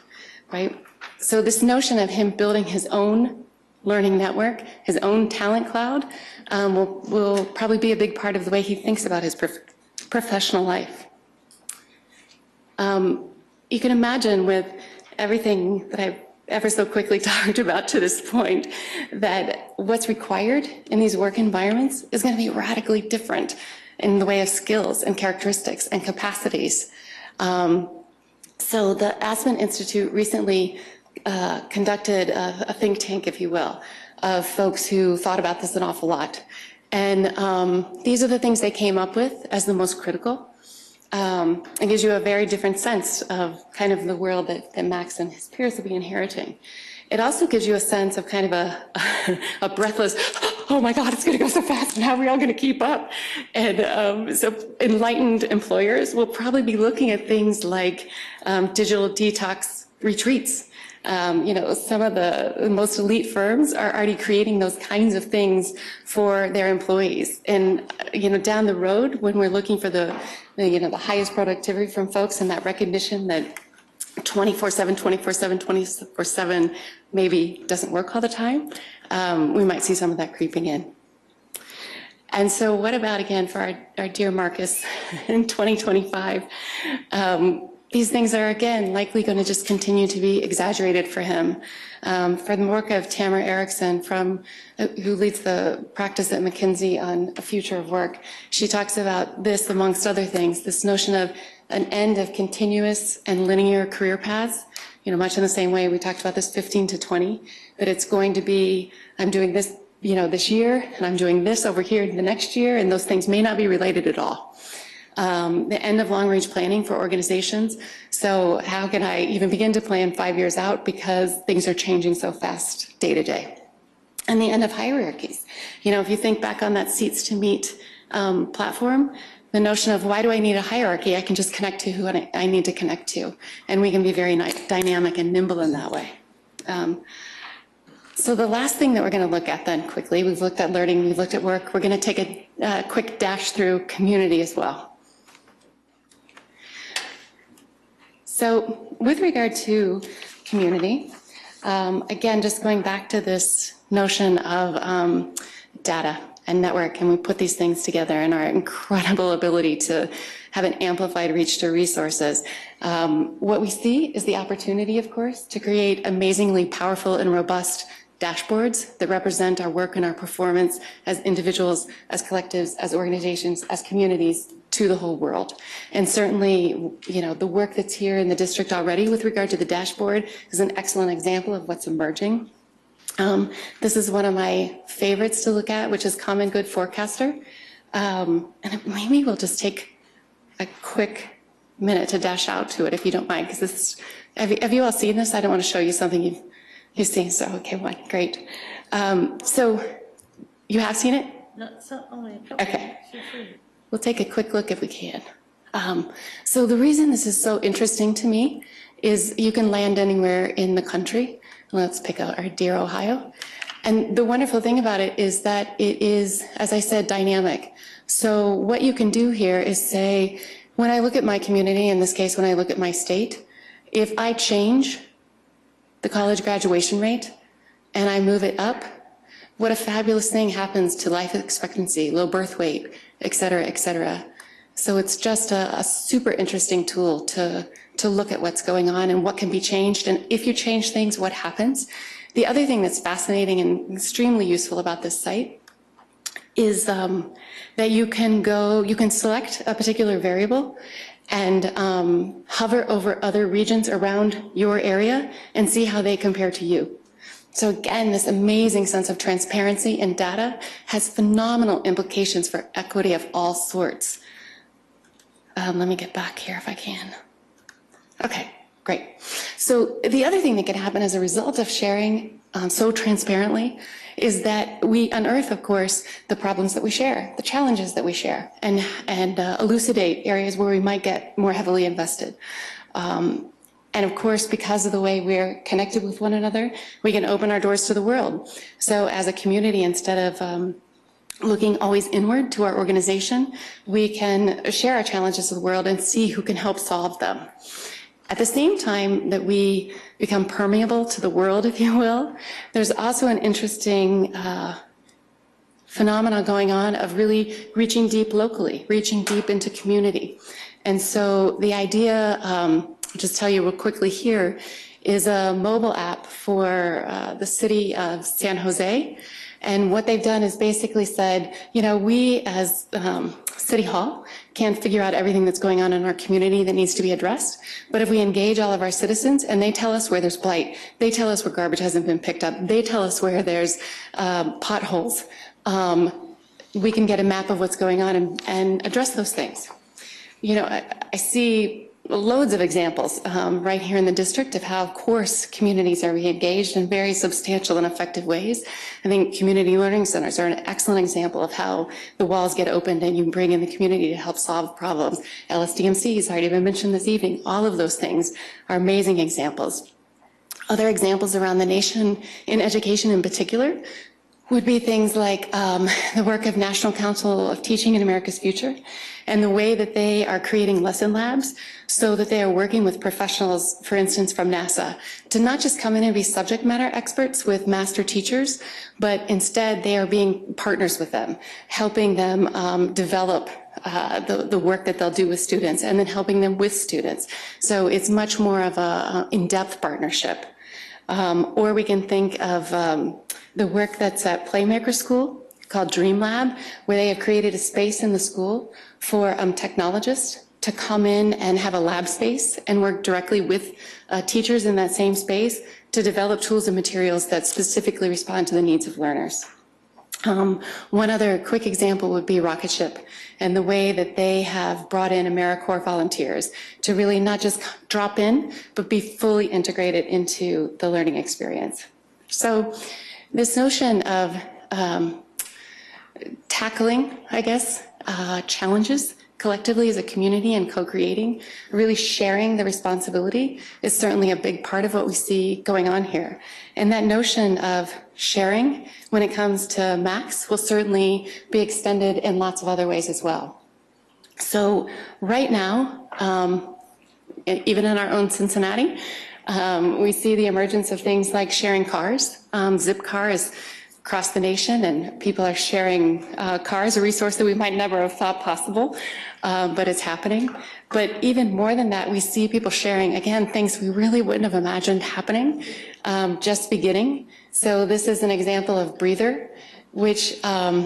right? So this notion of him building his own learning network, his own talent cloud, will probably be a big part of the way he thinks about his professional life. You can imagine with everything that I've ever so quickly talked about to this point, that what's required in these work environments is going to be radically different in the way of skills and characteristics and capacities. So the Aspen Institute recently conducted a think tank, if you will, of folks who thought about this an awful lot. And these are the things they came up with as the most critical. It gives you a very different sense of kind of the world that Max and his peers will be inheriting. It also gives you a sense of kind of a breathless, oh my God, it's going to go so fast, and how are we all going to keep up? And so enlightened employers will probably be looking at things like digital detox retreats. You know, some of the most elite firms are already creating those kinds of things for their employees. And, you know, down the road, when we're looking for the highest productivity from folks and that recognition that 24/7, 24/7, 24/7 maybe doesn't work all the time, we might see some of that creeping in. And so what about, again, for our dear Marcus in 2025? These things are, again, likely going to just continue to be exaggerated for him. From the work of Tamara Erickson, who leads the practice at McKinsey on a future of work, she talks about this, amongst other things, this notion of an end of continuous and linear career paths, you know, much in the same way we talked about this 15 to 20, that it's going to be, I'm doing this, you know, this year, and I'm doing this over here the next year, and those things may not be related at all. The end of long-range planning for organizations. So how can I even begin to plan 5 years out because things are changing so fast day to day? and the end of hierarchies. You know, if you think back on that Seats to Meet platform, the notion of why do I need a hierarchy? I can just connect to who I need to connect to, and we can be very dynamic and nimble in that way. So the last thing that we're going to look at then quickly, we've looked at learning, we've looked at work, we're going to take a quick dash through community as well. So with regard to community, again, just going back to this notion of data and network, and we put these things together and our incredible ability to have an amplified reach to resources. What we see is the opportunity, of course, to create amazingly powerful and robust dashboards that represent our work and our performance as individuals, as collectives, as organizations, as communities to the whole world. And certainly, you know, the work that's here in the district already with regard to the dashboard is an excellent example of what's emerging. This is one of my favorites to look at, which is Common Good Forecaster. And maybe we'll just take a quick minute to dash out to it, if you don't mind, because this, have you all seen this? I don't want to show you something you've seen, so okay, one, great. So you have seen it? No, so only a couple. Okay. We'll take a quick look if we can. So the reason this is so interesting to me is you can land anywhere in the country. Let's pick out our dear Ohio. And the wonderful thing about it is that it is, as I said, dynamic. So what you can do here is say, when I look at my community, in this case, when I look at my state, if I change the college graduation rate and I move it up, what a fabulous thing happens to life expectancy, low birth weight, et cetera, et cetera. So it's just a super interesting tool to look at what's going on and what can be changed. And if you change things, what happens? The other thing that's fascinating and extremely useful about this site is that you can select a particular variable and hover over other regions around your area and see how they compare to you. So again, this amazing sense of transparency in data has phenomenal implications for equity of all sorts. Let me get back here if I can. Okay, great. So the other thing that can happen as a result of sharing so transparently is that we unearth, of course, the problems that we share, the challenges that we share, and elucidate areas where we might get more heavily invested. And of course, because of the way we're connected with one another, we can open our doors to the world. So as a community, instead of looking always inward to our organization, we can share our challenges with the world and see who can help solve them. At the same time that we become permeable to the world, if you will, there's also an interesting phenomenon going on of really reaching deep locally, reaching deep into community. And so the idea, I'll just tell you real quickly here, is a mobile app for the city of San Jose. And what they've done is basically said, you know, we as City Hall can't figure out everything that's going on in our community that needs to be addressed. But if we engage all of our citizens and they tell us where there's blight, they tell us where garbage hasn't been picked up, they tell us where there's potholes, we can get a map of what's going on and address those things. You know, I see loads of examples right here in the district of how, of course, communities are re-engaged in very substantial and effective ways. I think community learning centers are an excellent example of how the walls get opened and you bring in the community to help solve problems. LSDMC has already been mentioned this evening. All of those things are amazing examples. Other examples around the nation in education in particular would be things like the work of National Council of Teaching in America's Future and the way that they are creating lesson labs so that they are working with professionals, for instance, from NASA, to not just come in and be subject matter experts with master teachers, but instead they are being partners with them, helping them develop the work that they'll do with students and then helping them with students. So it's much more of a in-depth partnership. Or we can think of the work that's at Playmaker School called Dream Lab, where they have created a space in the school for technologists to come in and have a lab space and work directly with teachers in that same space to develop tools and materials that specifically respond to the needs of learners. One other quick example would be Rocket Ship and the way that they have brought in AmeriCorps volunteers to really not just drop in, but be fully integrated into the learning experience. So this notion of tackling, I guess, challenges collectively as a community and co-creating, really sharing the responsibility is certainly a big part of what we see going on here. And that notion of sharing when it comes to Max will certainly be extended in lots of other ways as well. So right now, even in our own Cincinnati, we see the emergence of things like sharing cars. Zipcar is across the nation, and people are sharing cars, a resource that we might never have thought possible, but it's happening. But even more than that, we see people sharing, again, things we really wouldn't have imagined happening, just beginning. So this is an example of Breather, which, as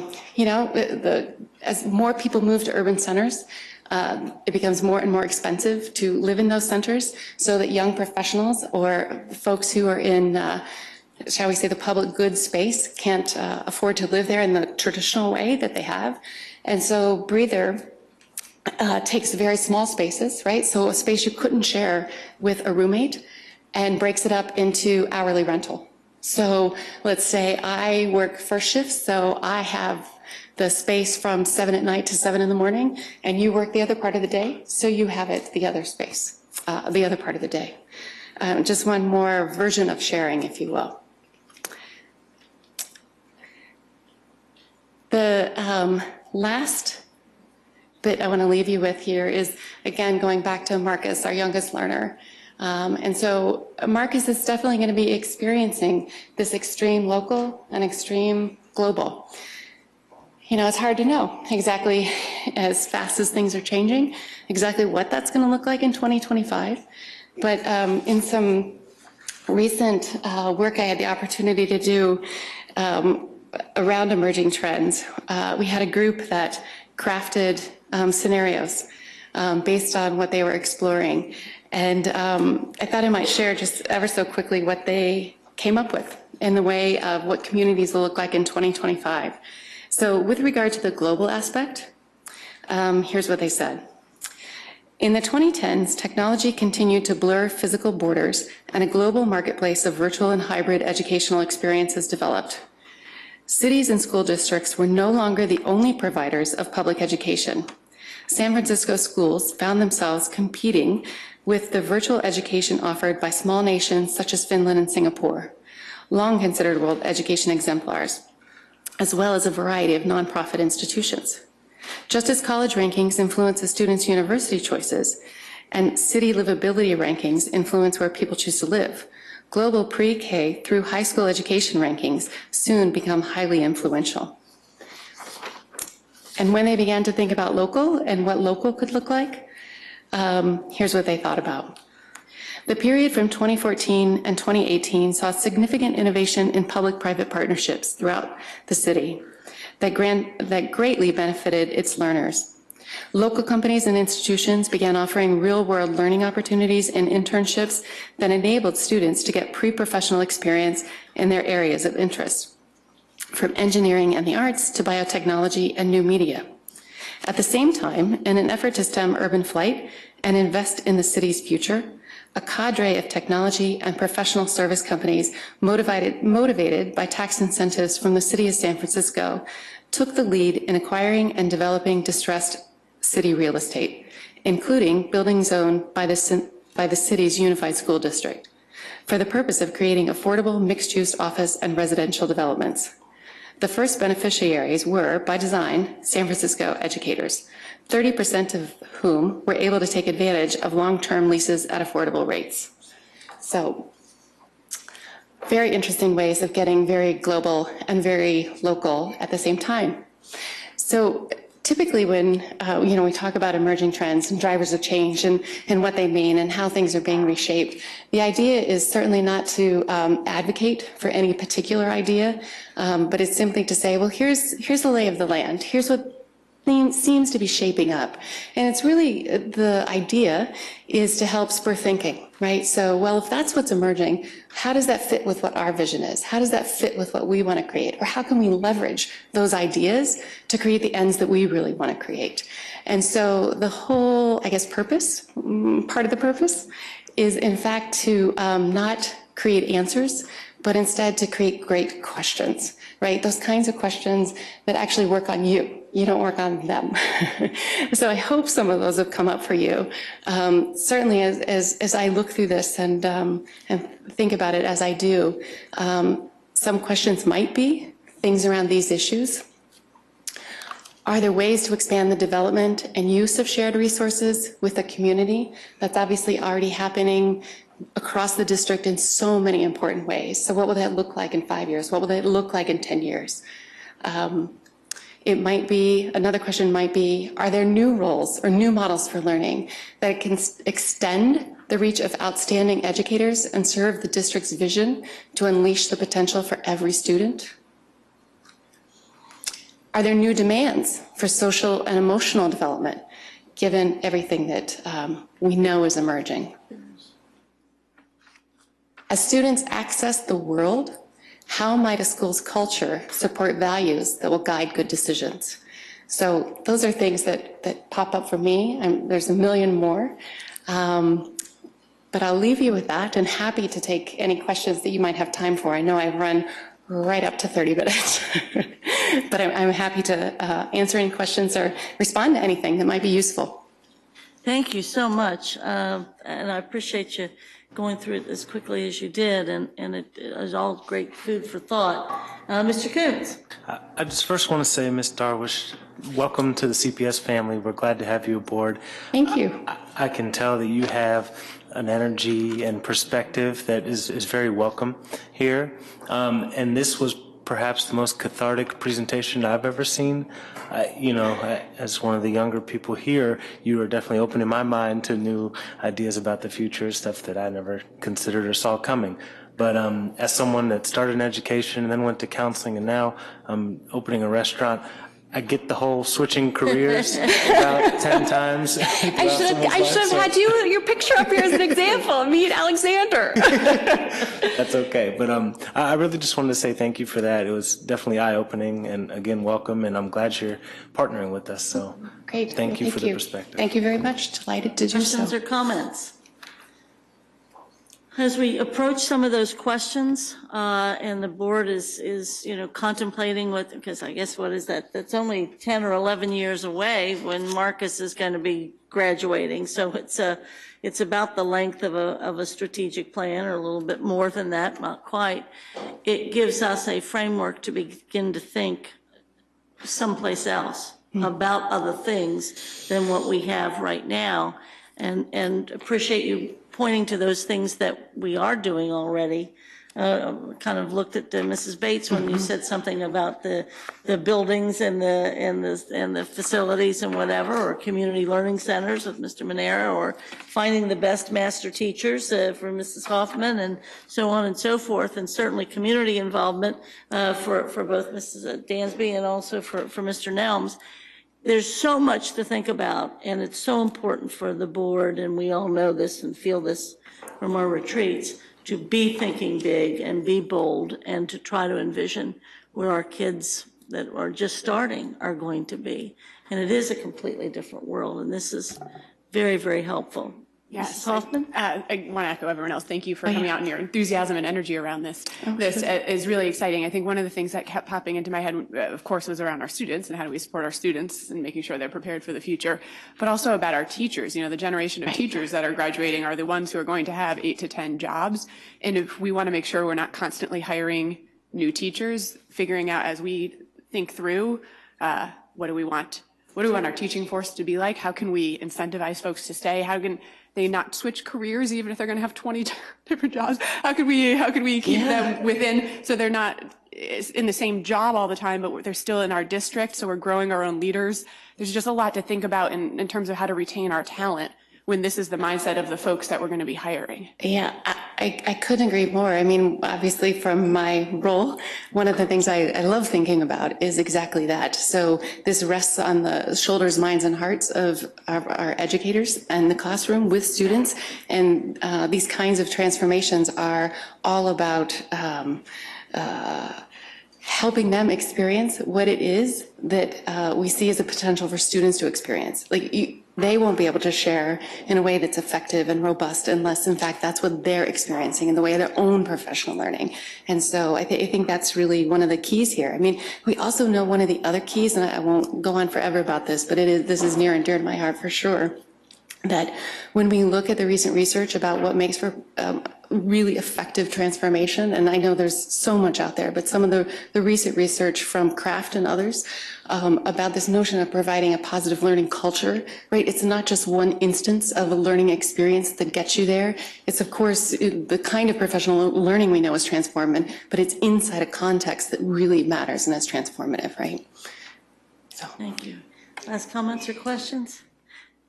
more people move to urban centers, it becomes more and more expensive to live in those centers, so that young professionals or folks who are in shall we say, the public goods space can't afford to live there in the traditional way that they have. And so Breather takes very small spaces, right? So a space you couldn't share with a roommate, and breaks it up into hourly rental. So let's say I work first shift, so I have the space from 7 at night to 7 in the morning, and you work the other part of the day, so you have it the other space, the other part of the day. Just one more version of sharing, if you will. The last bit I want to leave you with here is, again, going back to Marcus, our youngest learner. And so Marcus is definitely going to be experiencing this extreme local and extreme global. You know, it's hard to know exactly, as fast as things are changing, exactly what that's going to look like in 2025. But in some recent work I had the opportunity to do around emerging trends, we had a group that crafted scenarios based on what they were exploring. And I thought I might share just ever so quickly what they came up with in the way of what communities will look like in 2025. So with regard to the global aspect, here's what they said. In the 2010s, technology continued to blur physical borders, and a global marketplace of virtual and hybrid educational experiences developed. Cities and school districts were no longer the only providers of public education. San Francisco schools found themselves competing with the virtual education offered by small nations such as Finland and Singapore, long considered world education exemplars, as well as a variety of nonprofit institutions. Just as college rankings influence a student's university choices and city livability rankings influence where people choose to live, global pre-K through high school education rankings soon become highly influential. And when they began to think about local and what local could look like, here's what they thought about. The period from 2014 and 2018 saw significant innovation in public-private partnerships throughout the city that greatly benefited its learners. Local companies and institutions began offering real-world learning opportunities and internships that enabled students to get pre-professional experience in their areas of interest, from engineering and the arts to biotechnology and new media. At the same time, in an effort to stem urban flight and invest in the city's future, a cadre of technology and professional service companies motivated by tax incentives from the city of San Francisco took the lead in acquiring and developing distressed city real estate, including buildings owned by the city's Unified School District, for the purpose of creating affordable mixed-use office and residential developments. The first beneficiaries were, by design, San Francisco educators, 30% of whom were able to take advantage of long-term leases at affordable rates. So, very interesting ways of getting very global and very local at the same time. So, typically when we talk about emerging trends and drivers of change and what they mean and how things are being reshaped, the idea is certainly not to advocate for any particular idea, but it's simply to say, well, here's the lay of the land. Here's what seems to be shaping up. And it's really, the idea is to help spur thinking, right? So, well, if that's what's emerging, how does that fit with what our vision is? How does that fit with what we want to create? Or how can we leverage those ideas to create the ends that we really want to create? And so the whole, I guess, purpose, part of the purpose, is in fact to not create answers, but instead to create great questions, right? Those kinds of questions that actually work on you. You don't work on them. So I hope some of those have come up for you. Certainly as I look through this and think about it as I do, some questions might be things around these issues. Are there ways to expand the development and use of shared resources with the community? That's obviously already happening across the district in so many important ways. So what will that look like in 5 years? What will that look like in 10 years? It might be, another question might be, are there new roles or new models for learning that can extend the reach of outstanding educators and serve the district's vision to unleash the potential for every student? Are there new demands for social and emotional development, given everything that we know is emerging? As students access the world, how might a school's culture support values that will guide good decisions? So those are things that pop up for me. There's a million more. But I'll leave you with that and happy to take any questions that you might have time for. I know I've run right up to 30 minutes, but I'm happy to answer any questions or respond to anything that might be useful. Thank you so much. And I appreciate you going through it as quickly as you did, and it is all great food for thought. Mr. Coons. I just first want to say, Ms. Darwish, welcome to the CPS family. We're glad to have you aboard. Thank you. I can tell that you have an energy and perspective that is very welcome here. And this was perhaps the most cathartic presentation I've ever seen. As one of the younger people here, you are definitely opening my mind to new ideas about the future, stuff that I never considered or saw coming. But as someone that started in education and then went to counseling and now I'm opening a restaurant, I get the whole switching careers about 10 times. I should have had your picture up here as an example. Me and Alexander. That's okay. But I really just wanted to say thank you for that. It was definitely eye-opening, and again, welcome. And I'm glad you're partnering with us. So great. Thank you for the perspective. Thank you very much. Delighted to do so. Questions or comments? As we approach some of those questions, and the board is contemplating because I guess what is that? That's only 10 or 11 years away when Marcus is going to be graduating. So it's about the length of a strategic plan, or a little bit more than that, not quite. It gives us a framework to begin to think someplace else about other things than what we have right now, and appreciate you pointing to those things that we are doing already. Kind of looked at Mrs. Bates when you said something about the buildings and the facilities and whatever, or community learning centers with Mr. Manera, or finding the best master teachers for Mrs. Hoffman, and so on and so forth, and certainly community involvement for both Mrs. Dansby and also for Mr. Nelms. There's so much to think about, and it's so important for the board, and we all know this and feel this from our retreats, to be thinking big and be bold, and to try to envision where our kids that are just starting are going to be. And it is a completely different world, and this is very, very helpful. Yes. Mrs. Hoffman? I want to echo everyone else. Thank you for coming out and your enthusiasm and energy around this. This is really exciting. I think one of the things that kept popping into my head, of course, was around our students and how do we support our students and making sure they're prepared for the future, but also about our teachers. The generation of teachers that are graduating are the ones who are going to have 8 to 10 jobs. And if we want to make sure we're not constantly hiring new teachers, figuring out as we think through, what do we want our teaching force to be like? How can we incentivize folks to stay? How can they not switch careers even if they're going to have 20 different jobs? How could we keep them within, so they're not in the same job all the time, but they're still in our district, so we're growing our own leaders? There's just a lot to think about in terms of how to retain our talent when this is the mindset of the folks that we're going to be hiring. Yeah, I couldn't agree more. I mean, obviously from my role, one of the things I love thinking about is exactly that. So this rests on the shoulders, minds, and hearts of our educators and the classroom with students. And these kinds of transformations are all about helping them experience what it is that we see as a potential for students to experience. they won't be able to share in a way that's effective and robust unless, in fact, that's what they're experiencing in the way of their own professional learning. And so I think that's really one of the keys here. I mean, we also know one of the other keys, and I won't go on forever about this, but this is near and dear to my heart for sure, that when we look at the recent research about what makes for really effective transformation, and I know there's so much out there, but some of the recent research from Kraft and others about this notion of providing a positive learning culture, right? It's not just one instance of a learning experience that gets you there. It's, of course, the kind of professional learning we know is transformative, but it's inside a context that really matters and is transformative, right? So. Thank you. Last comments or questions?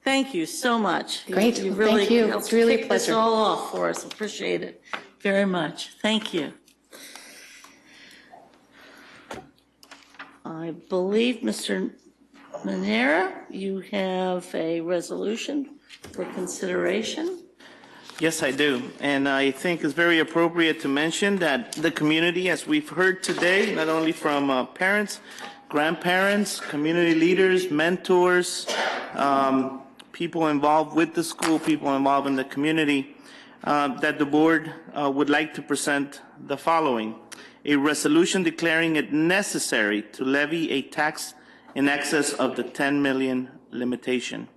Thank you so much. Great. You really Thank you. helped It's really a kick this pleasure. all off for us. Appreciate it very much. Thank you. I believe, Mr. Manera, you have a resolution for consideration. Yes, I do. And I think it's very appropriate to mention that the community, as we've heard today, not only from parents, grandparents, community leaders, mentors, people involved with the school, people involved in the community, that the board would like to present the following. A resolution declaring it necessary to levy a tax in excess of the 10 million limitation.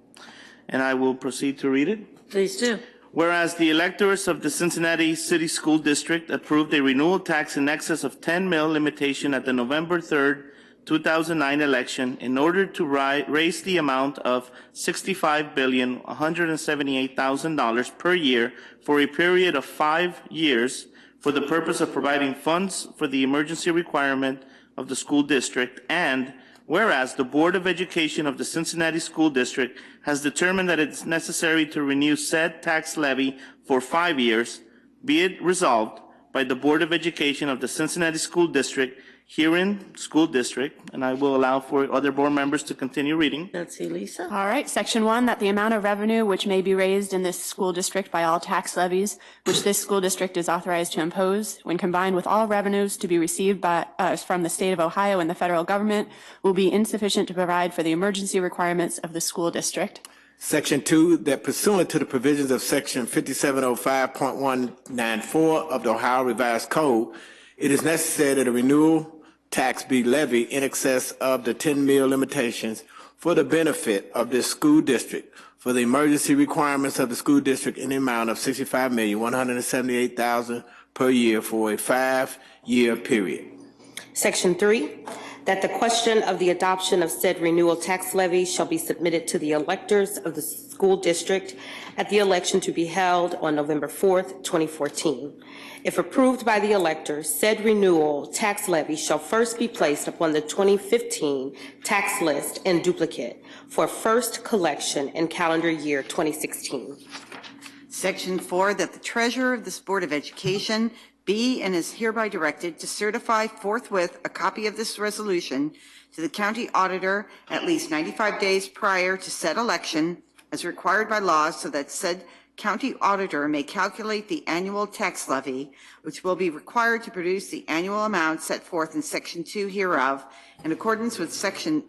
And I will proceed to read it. Please do. Whereas the electors of the Cincinnati City School District approved a renewal tax in excess of 10 mil limitation at the November 3rd, 2009 election in order to raise the amount of $65,178,000 per year for a period of 5 years for the purpose of providing funds for the emergency requirement of the school district. And whereas the Board of Education of the Cincinnati School District has determined that it's necessary to renew said tax levy for 5 years, be it resolved by the Board of Education of the Cincinnati School District, herein school district, and I will allow for other board members to continue reading. That's Elisa. All right, section 1, that the amount of revenue which may be raised in this school district by all tax levies which this school district is authorized to impose, when combined with all revenues to be received by, from the state of Ohio and the federal government, will be insufficient to provide for the emergency requirements of the school district. Section 2, that pursuant to the provisions of Section 5705.194 of the Ohio Revised Code, it is necessary that a renewal tax be levied in excess of the 10 mil limitations for the benefit of this school district for the emergency requirements of the school district in the amount of $65,178,000 per year for a 5-year period. Section 3, that the question of the adoption of said renewal tax levy shall be submitted to the electors of the school district at the election to be held on November 4th, 2014. If approved by the electors, said renewal tax levy shall first be placed upon the 2015 tax list in duplicate for first collection in calendar year 2016. Section 4, that the treasurer of this Board of Education be and is hereby directed to certify forthwith a copy of this resolution to the county auditor at least 95 days prior to said election as required by law, so that said county auditor may calculate the annual tax levy, which will be required to produce the annual amount set forth in Section 2 hereof in accordance with Section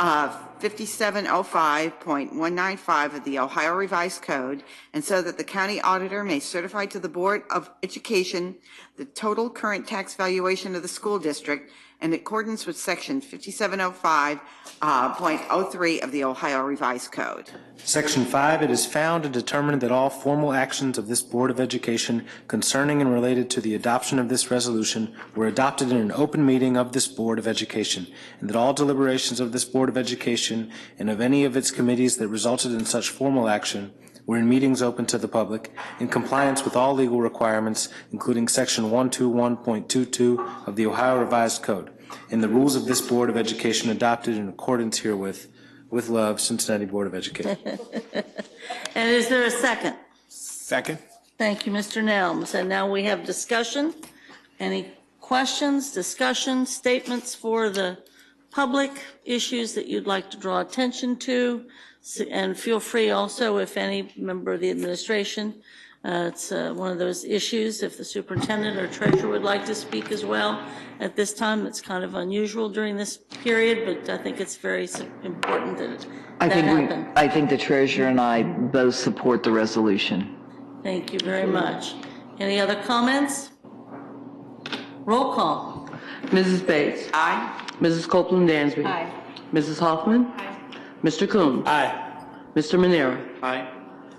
5705.195 of the Ohio Revised Code, and so that the county auditor may certify to the Board of Education the total current tax valuation of the school district in accordance with Section 5705.03 of the Ohio Revised Code. Section 5, it is found and determined that all formal actions of this Board of Education concerning and related to the adoption of this resolution were adopted in an open meeting of this Board of Education, and that all deliberations of this Board of Education and of any of its committees that resulted in such formal action were in meetings open to the public, in compliance with all legal requirements, including Section 121.22 of the Ohio Revised Code, and the rules of this Board of Education adopted in accordance herewith. With love, Cincinnati Board of Education. And is there a second? Second. Thank you, Mr. Nelms. And now we have discussion. Any questions, discussion, statements for the public, issues that you'd like to draw attention to? And feel free also, if any member of the administration It's one of those issues. If the superintendent or treasurer would like to speak as well at this time, it's kind of unusual during this period, but I think it's very important that that happen. I think the treasurer and I both support the resolution. Thank you very much. Any other comments? Roll call. Mrs. Bates. Aye. Mrs. Copeland Dansby. Aye. Mrs. Hoffman. Aye. Mr. Coons. Aye. Mr. Manera. Aye.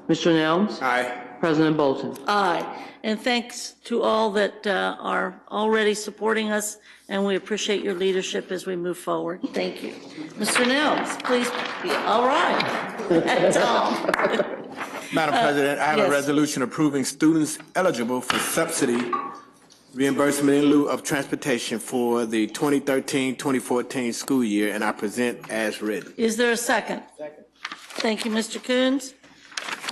Mr. Nelms. Aye. President Bolton. Aye. And thanks to all that are already supporting us, and we appreciate your leadership as we move forward. Thank you. Mr. Nelms, please. All right. Tom. Madam President, I have yes. a resolution approving students eligible for subsidy reimbursement in lieu of transportation for the 2013-2014 school year, and I present as written. Is there a second? Second. Thank you, Mr. Coons.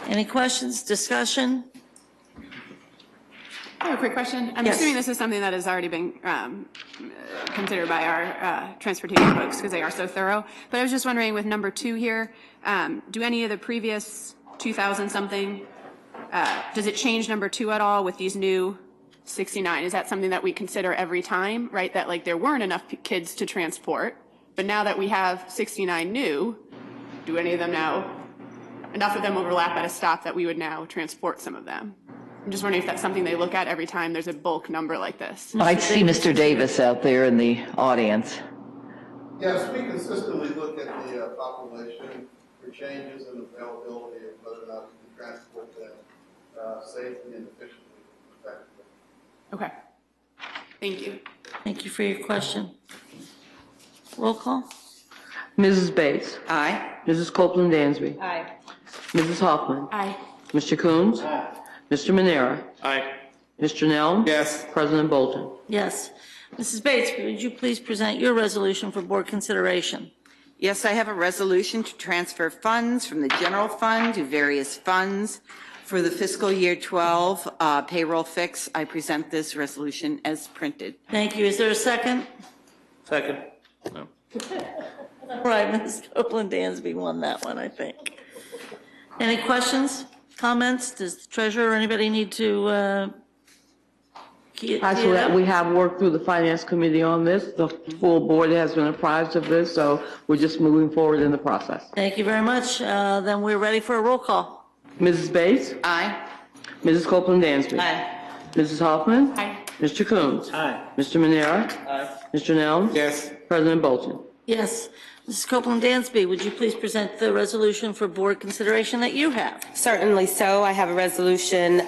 Any questions, discussion? I have a quick question. I'm assuming this is something that has already been considered by our transportation folks because they are so thorough. But I was just wondering with number 2 here, do any of the previous 2,000 something, does it change number 2 at all with these new 69? Is that something that we consider every time, right? That like there weren't enough kids to transport, but now that we have 69 new, do any of them now, enough of them overlap at a stop that we would now transport some of them? I'm just wondering if that's something they look at every time there's a bulk number like this. I see Mr. Davis out there in the audience. Yes, we consistently look at the population for changes in availability and whether or not we can transport them safely and efficiently. Okay. Thank you. Thank you for your question. Roll call. Mrs. Bates. Aye. Mrs. Copeland Dansby. Aye. Mrs. Hoffman. Aye. Mr. Coons. Aye. Mr. Manera. Aye. Mr. Nelms. Yes. President Bolton. Yes. Mrs. Bates, would you please present your resolution for board consideration? Yes, I have a resolution to transfer funds from the general fund to various funds for the fiscal year 12 payroll fix. I present this resolution as printed. Thank you. Is there a second? Second. No. All right, Ms. Copeland Dansby won that one, I think. Any questions, comments? Does the treasurer or anybody need to key it Actually, up? we have worked through the finance committee on this. The full board has been apprised of this, so we're just moving forward in the process. Thank you very much. Then we're ready for a roll call. Mrs. Bates. Aye. Mrs. Copeland Dansby. Aye. Mrs. Hoffman. Aye. Mr. Coons. Aye. Mr. Manera. Aye. Mr. Nelms. Yes. President Bolton. Yes. Mrs. Copeland Dansby, would you please present the resolution for board consideration that you have? Certainly so. I have a resolution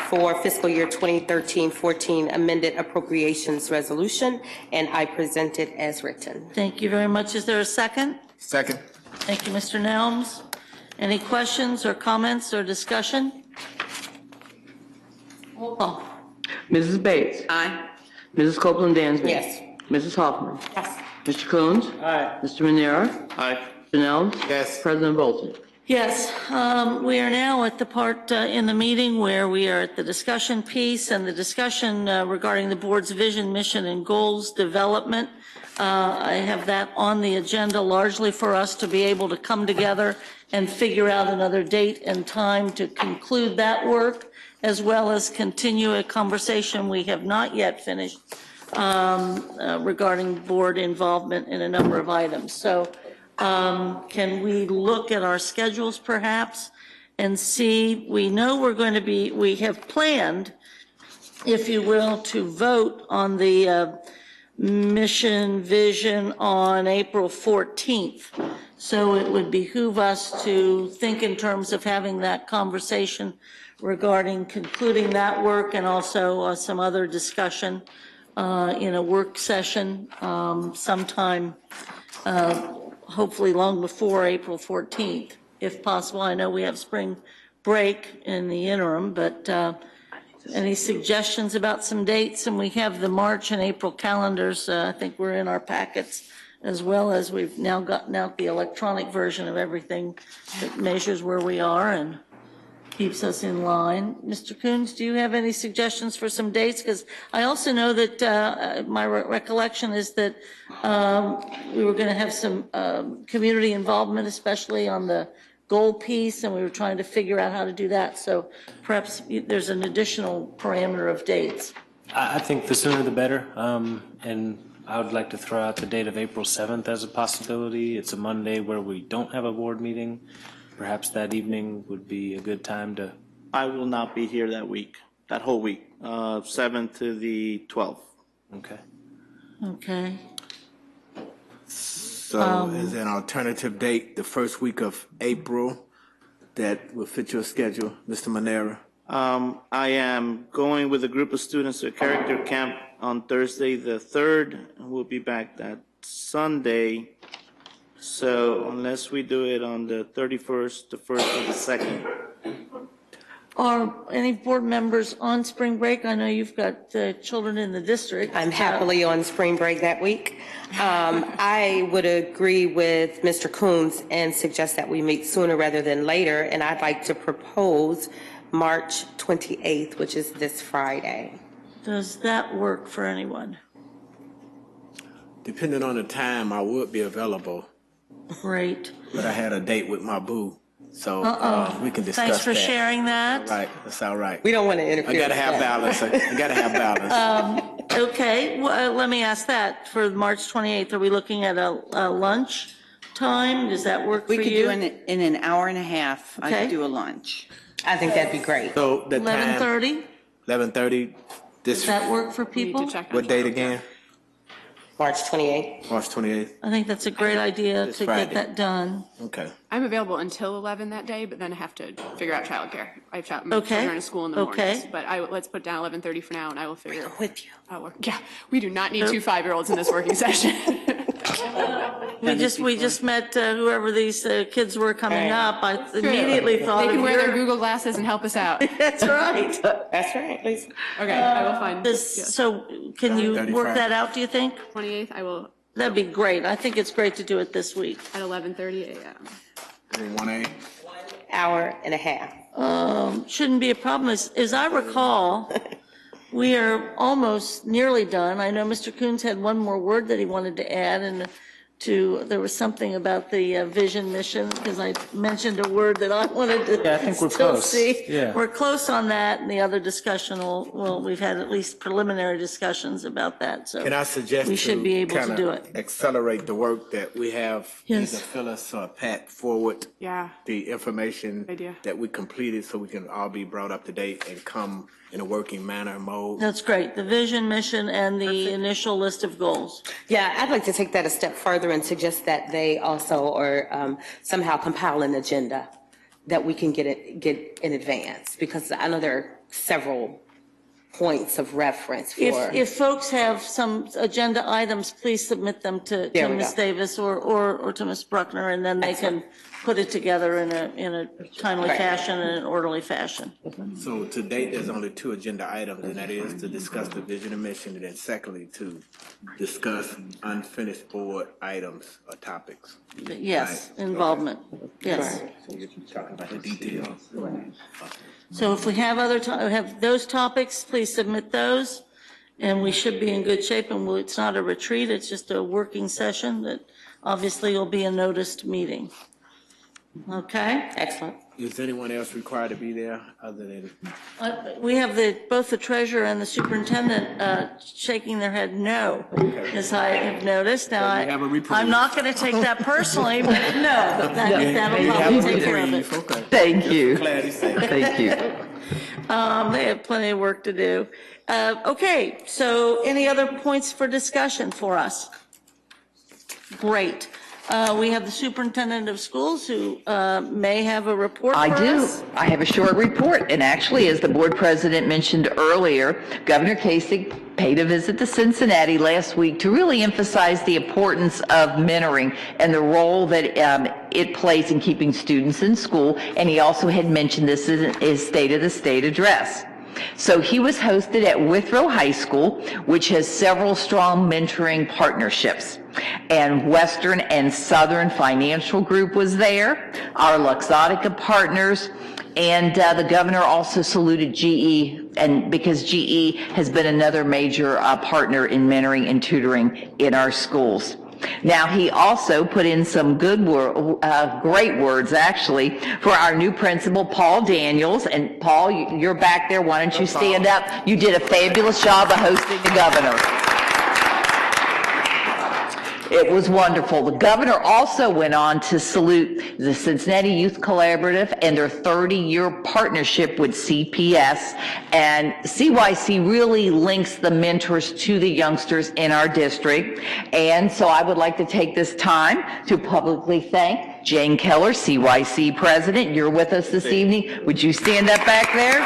for fiscal year 2013-14 amended appropriations resolution, and I present it as written. Thank you very much. Is there a second? Second. Thank you, Mr. Nelms. Any questions or comments or discussion? Roll call. Mrs. Bates. Aye. Mrs. Copeland Dansby. Yes. Mrs. Hoffman. Yes. Mr. Coons. Aye. Mr. Manera. Aye. Mr. Nelms. Yes. President Bolton. Yes, we are now at the part in the meeting where we are at the discussion piece and the discussion regarding the board's vision, mission, and goals development. I have that on the agenda largely for us to be able to come together and figure out another date and time to conclude that work, as well as continue a conversation we have not yet finished regarding board involvement in a number of items. So can we look at our schedules perhaps and see, we know we're going to be, we have planned, if you will, to vote on the mission vision on April 14th. So it would behoove us to think in terms of having that conversation regarding concluding that work and also some other discussion in a work session sometime hopefully long before April 14th, if possible. I know we have spring break in the interim, but any suggestions about some dates? And we have the March and April calendars. I think we're in our packets, as well as we've now gotten out the electronic version of everything that measures where we are and keeps us in line. Mr. Coons, do you have any suggestions for some dates? Because I also know that my recollection is that we were going to have some community involvement, especially on the goal piece, and we were trying to figure out how to do that. So perhaps there's an additional parameter of dates. I think the sooner the better, and I would like to throw out the date of April 7th as a possibility. It's a Monday where we don't have a board meeting. Perhaps that evening would be a good time to. I will not be here that week, that whole week, 7th to the 12th. Okay. Okay. So is an alternative date the first week of April that will fit your schedule, Mr. Manera? I am going with a group of students to a character camp on Thursday the 3rd, and we'll be back that Sunday. So unless we do it on the 31st, the 1st, or the 2nd. Are any board members on spring break? I know you've got children in the district. I'm happily on spring break that week. I would agree with Mr. Coons and suggest that we meet sooner rather than later, and I'd like to propose March 28th, which is this Friday. Does that work for anyone? Depending on the time, I would be available. Great. But I had a date with my boo, so we can discuss Thanks for that. sharing that. All right, that's all right. We don't want to interfere. I gotta with have that. balance. I gotta have balance. Okay, well, let me ask that. For March 28th, are we looking at a lunch time? Does that work for you? We could do in an hour and a half. I Okay. could do a lunch. I think that'd be great. So the time, 11:30? 11:30. Does that work for people? What date again? March 28th. March 28th. I think that's a great idea to Friday. get that done. Okay. I'm available until 11 that day, but then I have to figure out childcare. I have my Okay. children in school in the Okay. mornings. But let's put down 11:30 for now, and I will figure it with you. Yeah, we do not need two 5-year-olds in this working session. We just met whoever these kids were coming up. I immediately thought They can of wear their your. Google glasses and help us out. That's right. That's right, Lisa. Okay, I will find. So can you work that out, do you think? 28th, I will That'd be great. I think it's great to do it this week. at 11:30 a.m. 1A. Hour and a half. Shouldn't be a problem. As I recall, we are almost nearly done. I know Mr. Coons had one more word that he wanted to add, and there was something about the vision mission, because I mentioned a word that I wanted to Yeah, I think we're still close. see. Yeah. We're close on that, and the other discussion we've had at least preliminary discussions about that, so. Can I suggest we should be able to kinda do it. accelerate the work that we have? Yes. Either Phyllis or Pat forward Yeah. the information Idea. that we completed so we can all be brought up to date and come in a working manner mode. That's great. The vision, mission, and the initial list of goals. Yeah, I'd like to take that a step further and suggest that they also or somehow compile an agenda that we can get in advance, because I know there are several points of reference for. If folks have some agenda items, please submit them to There we Ms. go. Davis or to Ms. Bruckner, and then they can put it together in a timely Right. fashion and an orderly fashion. So to date, there's only 2 agenda items, and that is to discuss the vision and mission, and then secondly, to discuss unfinished board items or topics. Yes, Right. involvement, yes. So you're talking about the details. So if we have have those topics, please submit those, and we should be in good shape, and it's not a retreat, it's just a working session that obviously will be a noticed meeting. Okay? Excellent. Is anyone else required to be there other than? We have both the treasurer and the superintendent shaking their head no, as I have noticed. Now, So you have a reprieve. I'm not going to take that personally, but no, that'll You have probably a take care of it. reprieve, okay. Thank you. Glad he said. Thank you. They have plenty of work to do. Okay, so any other points for discussion for us? Great. We have the superintendent of schools who may have a report for I do. us. I have a short report, and actually, as the board president mentioned earlier, Governor Kasich paid a visit to Cincinnati last week to really emphasize the importance of mentoring and the role that it plays in keeping students in school, and he also had mentioned this in his State of the State address. So he was hosted at Withrow High School, which has several strong mentoring partnerships. And Western and Southern Financial Group was there, our Luxottica partners, and the governor also saluted GE, and because GE has been another major partner in mentoring and tutoring in our schools. Now, he also put in some great words, actually, for our new principal, Paul Daniels. And Paul, you're back there. Why don't you stand up? You did a fabulous job of hosting the governor. It was wonderful. The governor also went on to salute the Cincinnati Youth Collaborative and their 30-year partnership with CPS. And CYC really links the mentors to the youngsters in our district. And so I would like to take this time to publicly thank Jane Keller, CYC president. You're with us this evening. Would you stand up back there?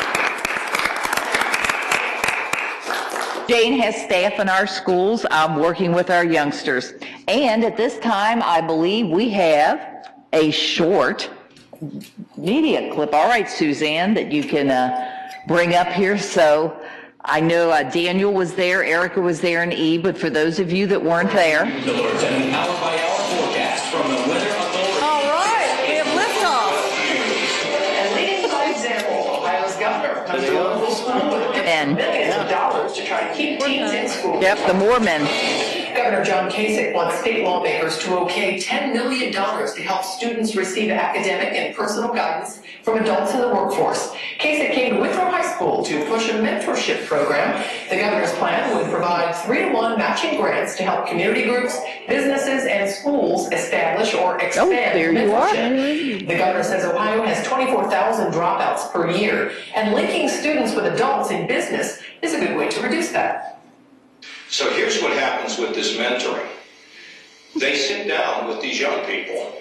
Jane has staff in our schools working with our youngsters. And at this time, I believe we have a short media clip. All right, Suzanne, that you can bring up here. So I know Daniel was there, Erica was there, and Eve, but for those of you that weren't there. An hour-by-hour forecast from the Weather Authority. All right, we have liftoff. And leading by example, Ohio's governor comes to a local school with millions of dollars to try to keep teens in school. Yep, the more men. Governor John Kasich wants state lawmakers to okay $10 million to help students receive academic and personal guidance from adults in the workforce. Kasich came to Withrow High School to push a mentorship program. The governor's plan would provide 3-to-1 matching grants to help community groups, businesses, and schools establish or expand mentorship. The governor says Ohio has 24,000 dropouts per year, and linking students with adults in business is a good way to reduce that. So here's what happens with this mentoring. They sit down with these young people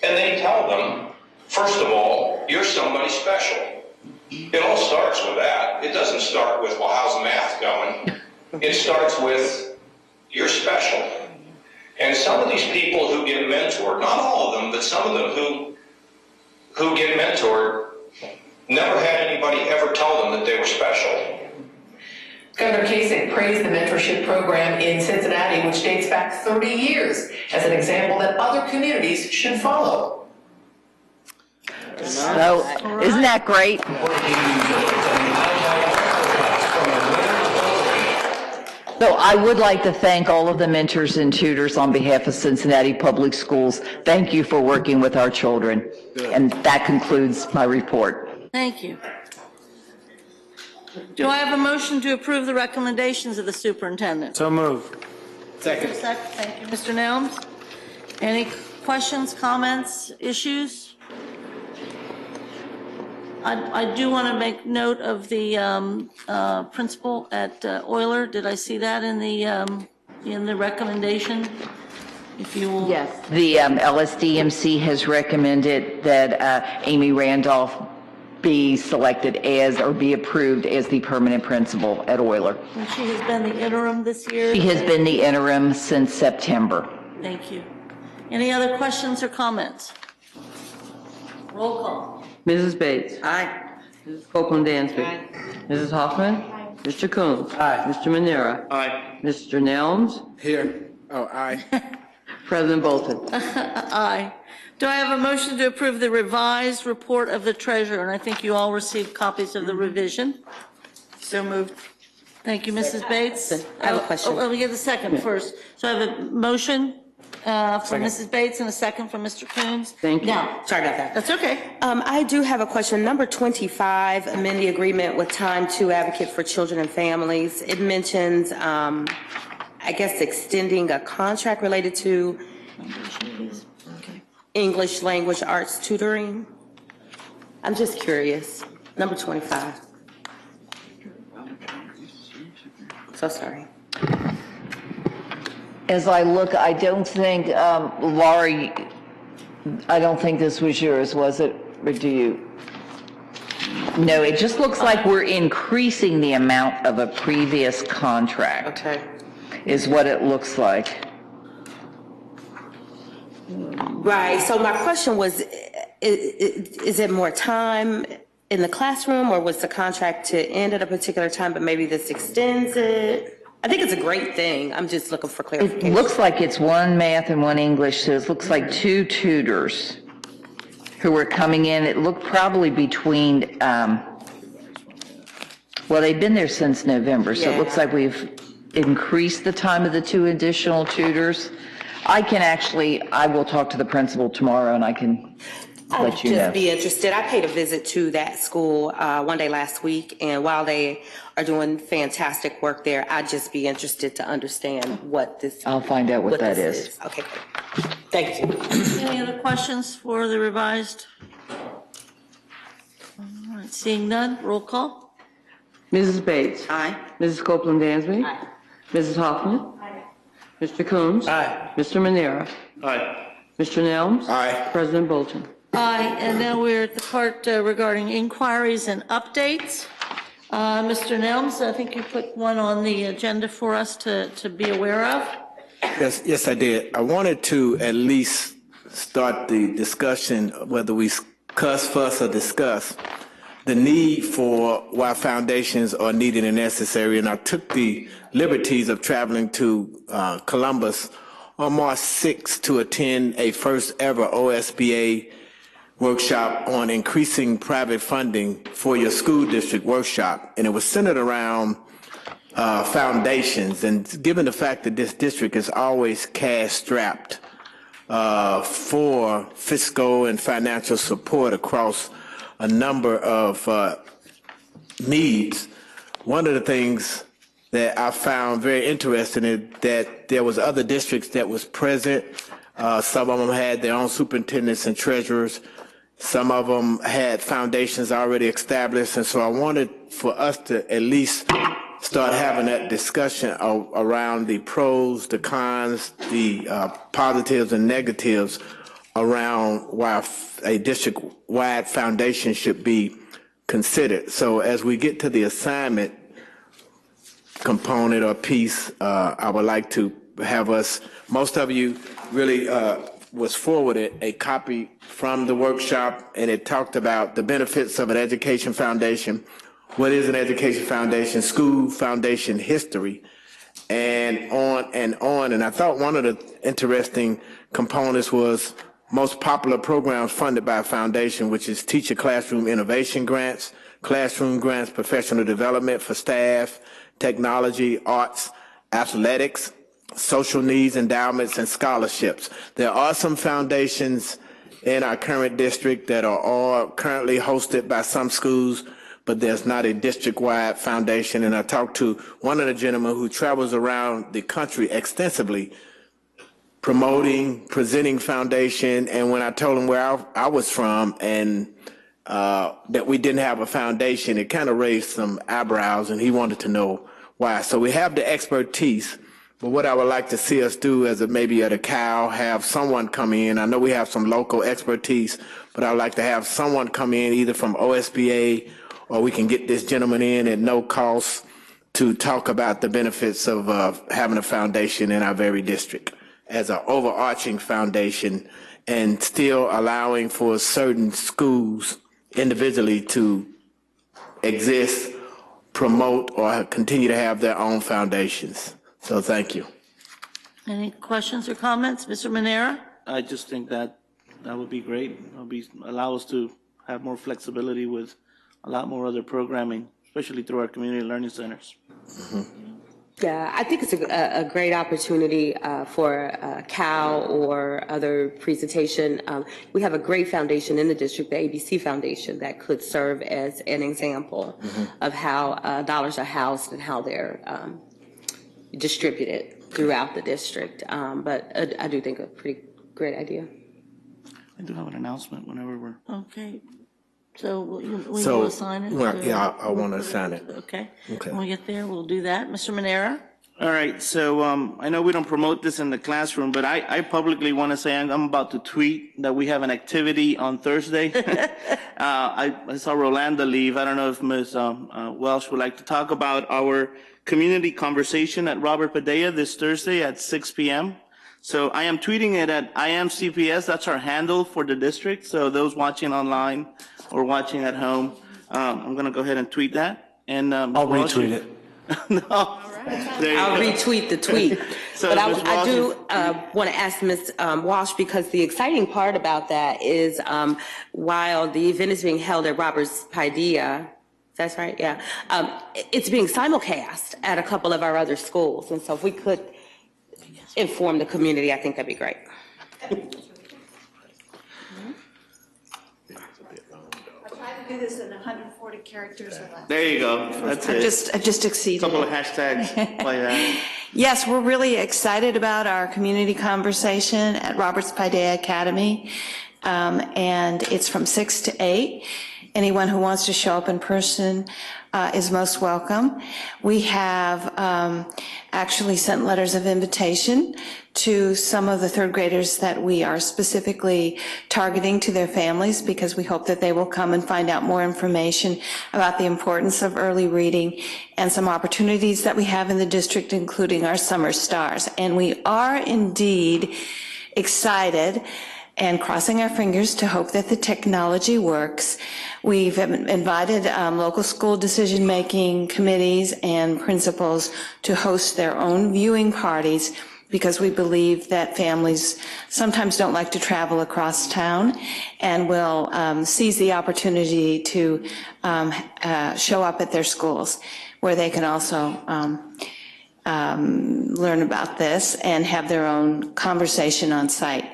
and they tell them, first of all, you're somebody special. It all starts with that. It doesn't start with, well, how's math going? It starts with, you're special. And some of these people who get mentored, not all of them, but some of them who get mentored, never had anybody ever tell them that they were special. Governor Kasich praised the mentorship program in Cincinnati, which dates back 30 years, as an example that other communities should follow. So, isn't that great? So I would like to thank all of the mentors and tutors on behalf of Cincinnati Public Schools. Thank you for working with our children. And that concludes my report. Thank you. Do I have a motion to approve the recommendations of the superintendent? So moved. Second. Thank you, Mr. Nelms. Any questions, comments, issues? I do want to make note of the principal at Euler. Did I see that in the recommendation? If you will. Yes. The LSDMC has recommended that Amy Randolph be selected as, or be approved as the permanent principal at Euler. And she has been the interim this year? She has been the interim since September. Thank you. Any other questions or comments? Roll call. Mrs. Bates. Aye. Mrs. Copeland Dansby. Aye. Mrs. Hoffman. Aye. Mr. Coons. Aye. Mr. Manera. Aye. Mr. Nelms. Here. Oh, aye. President Bolton. Aye. Do I have a motion to approve the revised report of the treasurer? And I think you all received copies of the revision. So moved. Thank you, Mrs. Bates. I have a question. Let me get the second first. So I have a motion from Mrs. Bates and a second from Mr. Coons. Thank you. Now, Sorry about that. that's okay. I do have a question. Number 25, amend the agreement with Time to Advocate for Children and Families. It mentions, I guess, extending a contract related to English language arts tutoring. I'm just curious. Number 25. So sorry. As I look, I don't think, Laurie, I don't think this was yours, was it? Or do you? No, it just looks like we're increasing the amount of a previous contract. Okay. Is what it looks like. Right. So my question was, is it more time in the classroom, or was the contract to end at a particular time, but maybe this extends it? I think it's a great thing. I'm just looking for clarification. It looks like it's one math and one English, so it looks like 2 tutors who are coming in. It looked probably between, well, they've been there since November, so it looks like we've increased the time of the 2 additional tutors. I will talk to the principal tomorrow and I can let you know. Just be interested. I paid a visit to that school one day last week, and while they are doing fantastic work there, I'd just be interested to understand what this. I'll find out what that this is. Okay, great. Thank you. Any other questions for the revised? All right, seeing none, roll call. Mrs. Bates. Aye. Mrs. Copeland Dansby. Aye. Mrs. Hoffman. Aye. Mr. Coombs. Aye. Mr. Manera. Aye. Mr. Nelms. Aye. President Bolton. Aye, and now we're at the part regarding inquiries and updates. Mr. Nelms, I think you put one on the agenda for us to be aware of. Yes, I did. I wanted to at least start the discussion, whether we cuss, fuss, or discuss the need for why foundations are needed and necessary. And I took the liberties of traveling to Columbus on March 6th to attend a first ever OSBA workshop on increasing private funding for your school district workshop. And it was centered around foundations. And given the fact that this district is always cash strapped for fiscal and financial support across a number of needs, one of the things that I found very interesting is that there was other districts that was present. Some of them had their own superintendents and treasurers. Some of them had foundations already established. And so I wanted for us to at least start having that discussion around the pros, the cons, the positives and negatives around why a district-wide foundation should be considered. So as we get to the assignment component or piece, I would like to have us, most of you really was forwarded a copy from the workshop, and it talked about the benefits of an education foundation. What is an education foundation? School foundation history, and on and on. And I thought one of the interesting components was most popular programs funded by a foundation, which is teacher classroom innovation grants, classroom grants, professional development for staff, technology, arts, athletics, social needs, endowments, and scholarships. There are some foundations in our current district that are all currently hosted by some schools, but there's not a district-wide foundation. And I talked to one of the gentlemen who travels around the country extensively promoting, presenting foundation, and when I told him where I was from and that we didn't have a foundation, it kind of raised some eyebrows, and he wanted to know why. So we have the expertise, but what I would like to see us do as maybe at a CAL, have someone come in. I know we have some local expertise, but I'd like to have someone come in either from OSBA, or we can get this gentleman in at no cost to talk about the benefits of having a foundation in our very district as an overarching foundation, and still allowing for certain schools individually to exist, promote, or continue to have their own foundations. So thank you. Any questions or comments? Mr. Manera? I just think that would be great. It'll allow us to have more flexibility with a lot more other programming, especially through our community learning centers. Mm-hmm. Yeah, I think it's a great opportunity for Cal or other presentation. We have a great foundation in the district, the ABC Foundation, that could serve as an example of how dollars are housed and how they're distributed throughout the district. But I do think a pretty great idea. I do have an announcement whenever we're... Okay. So we will assign it? Yeah, I want to assign it. Okay. Okay. When we get there, we'll do that. Mr. Manera? All right, so I know we don't promote this in the classroom, but I publicly want to say I'm about to tweet that we have an activity on Thursday. I saw Rolanda leave. I don't know if Ms. Welsh would like to talk about our community conversation at Robert Padilla this Thursday at 6 p.m. So I am tweeting it at I am CPS. That's our handle for the district. So those watching online or watching at home, I'm going to go ahead and tweet that. And I'll retweet it. No. I'll retweet the tweet. So but Ms. I Walsh do want to ask Ms. Walsh, because the exciting part about that is while the event is being held at Roberts Padilla, that's right, yeah, it's being simulcast at a couple of our other schools. And so if we could inform the community, I think that'd be great. Do this in 140 characters or less. There you go. That's it. I just exceeded. Couple of hashtags like that. Yes, we're really excited about our community conversation at Roberts Paideia Academy. And it's from 6 to 8. Anyone who wants to show up in person is most welcome. We have actually sent letters of invitation to some of the third graders that we are specifically targeting to their families, because we hope that they will come and find out more information about the importance of early reading and some opportunities that we have in the district, including our summer stars. And we are indeed excited and crossing our fingers to hope that the technology works. We've invited local school decision-making committees and principals to host their own viewing parties, because we believe that families sometimes don't like to travel across town and will seize the opportunity to show up at their schools, where they can also learn about this and have their own conversation on site.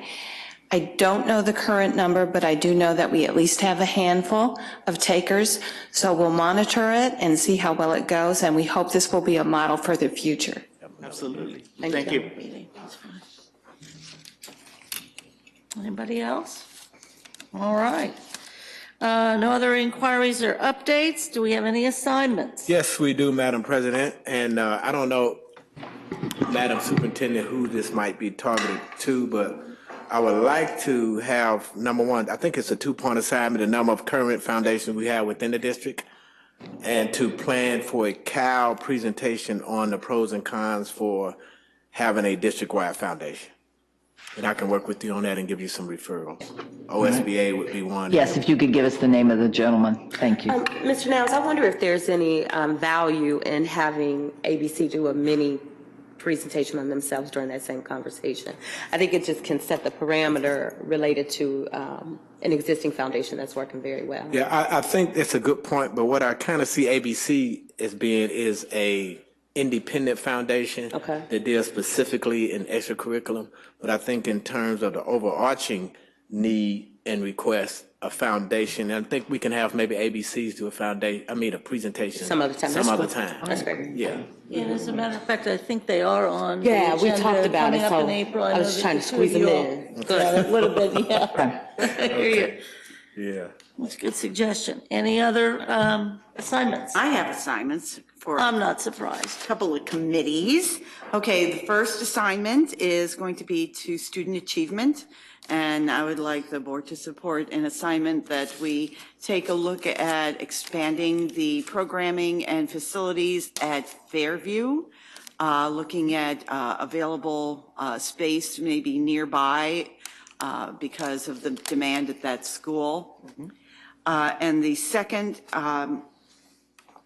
I don't know the current number, but I do know that we at least have a handful of takers, so we'll monitor it and see how well it goes, and we hope this will be a model for the future. Absolutely. Thank you. Anybody else? All right. No other inquiries or updates? Do we have any assignments? Yes, we do, Madam President. And I don't know, Madam Superintendent, who this might be targeted to, but I would like to have, number one, I think it's a 2-point assignment, the number of current foundations we have within the district, and to plan for a CAL presentation on the pros and cons for having a district-wide foundation. And I can work with you on that and give you some referrals. OSBA would be one. Yes, if you could give us the name of the gentleman. Thank you. Mr. Nels, I wonder if there's any value in having ABC do a mini presentation on themselves during that same conversation. I think it just can set the parameter related to an existing foundation that's working very well. Yeah, I think it's a good point, but what I kind of see ABC as being is a independent foundation that deals specifically in extracurriculum. But I think in terms of the overarching need and request, a foundation, and I think we can have maybe ABCs do a presentation. Some other time. Some other time. That's great. Yeah. And as a matter of fact, I think they are on. Yeah, the we agenda talked about it, coming up so in April. I was know trying that to the two of squeeze them you in. all- Yeah, it would have been, yeah. I hear you. Yeah. That's a good suggestion. Any other assignments? I have assignments for I'm not surprised. a couple of committees. Okay, the first assignment is going to be to student achievement. And I would like the board to support an assignment that we take a look at expanding the programming and facilities at Fairview, looking at available space maybe nearby because of the demand at that school. And the second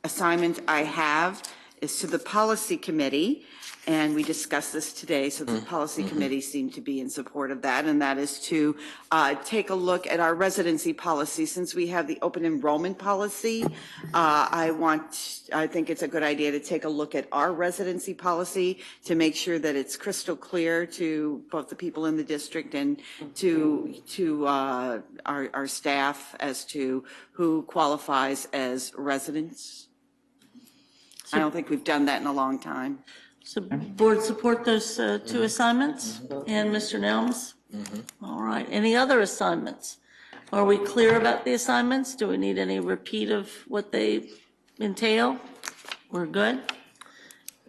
assignment I have is to the policy committee. And we discussed this today, so the policy committee seemed to be in support of that, and that is to take a look at our residency policy. Since we have the open enrollment policy, I think it's a good idea to take a look at our residency policy to make sure that it's crystal clear to both the people in the district and to our staff as to who qualifies as residents. I don't think we've done that in a long time. So board support those two assignments? And Mr. Nelms? All right. Any other assignments? Are we clear about the assignments? Do we need any repeat of what they entail? We're good?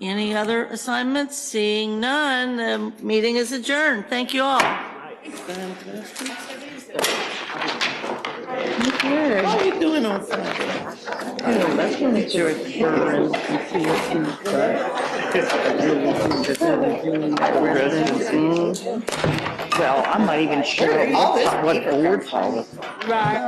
Any other assignments? Seeing none, the meeting is adjourned. Thank you all. How are you doing on Friday? Let's enjoy Burn and see Well, I'm not even sure what board follows. Right.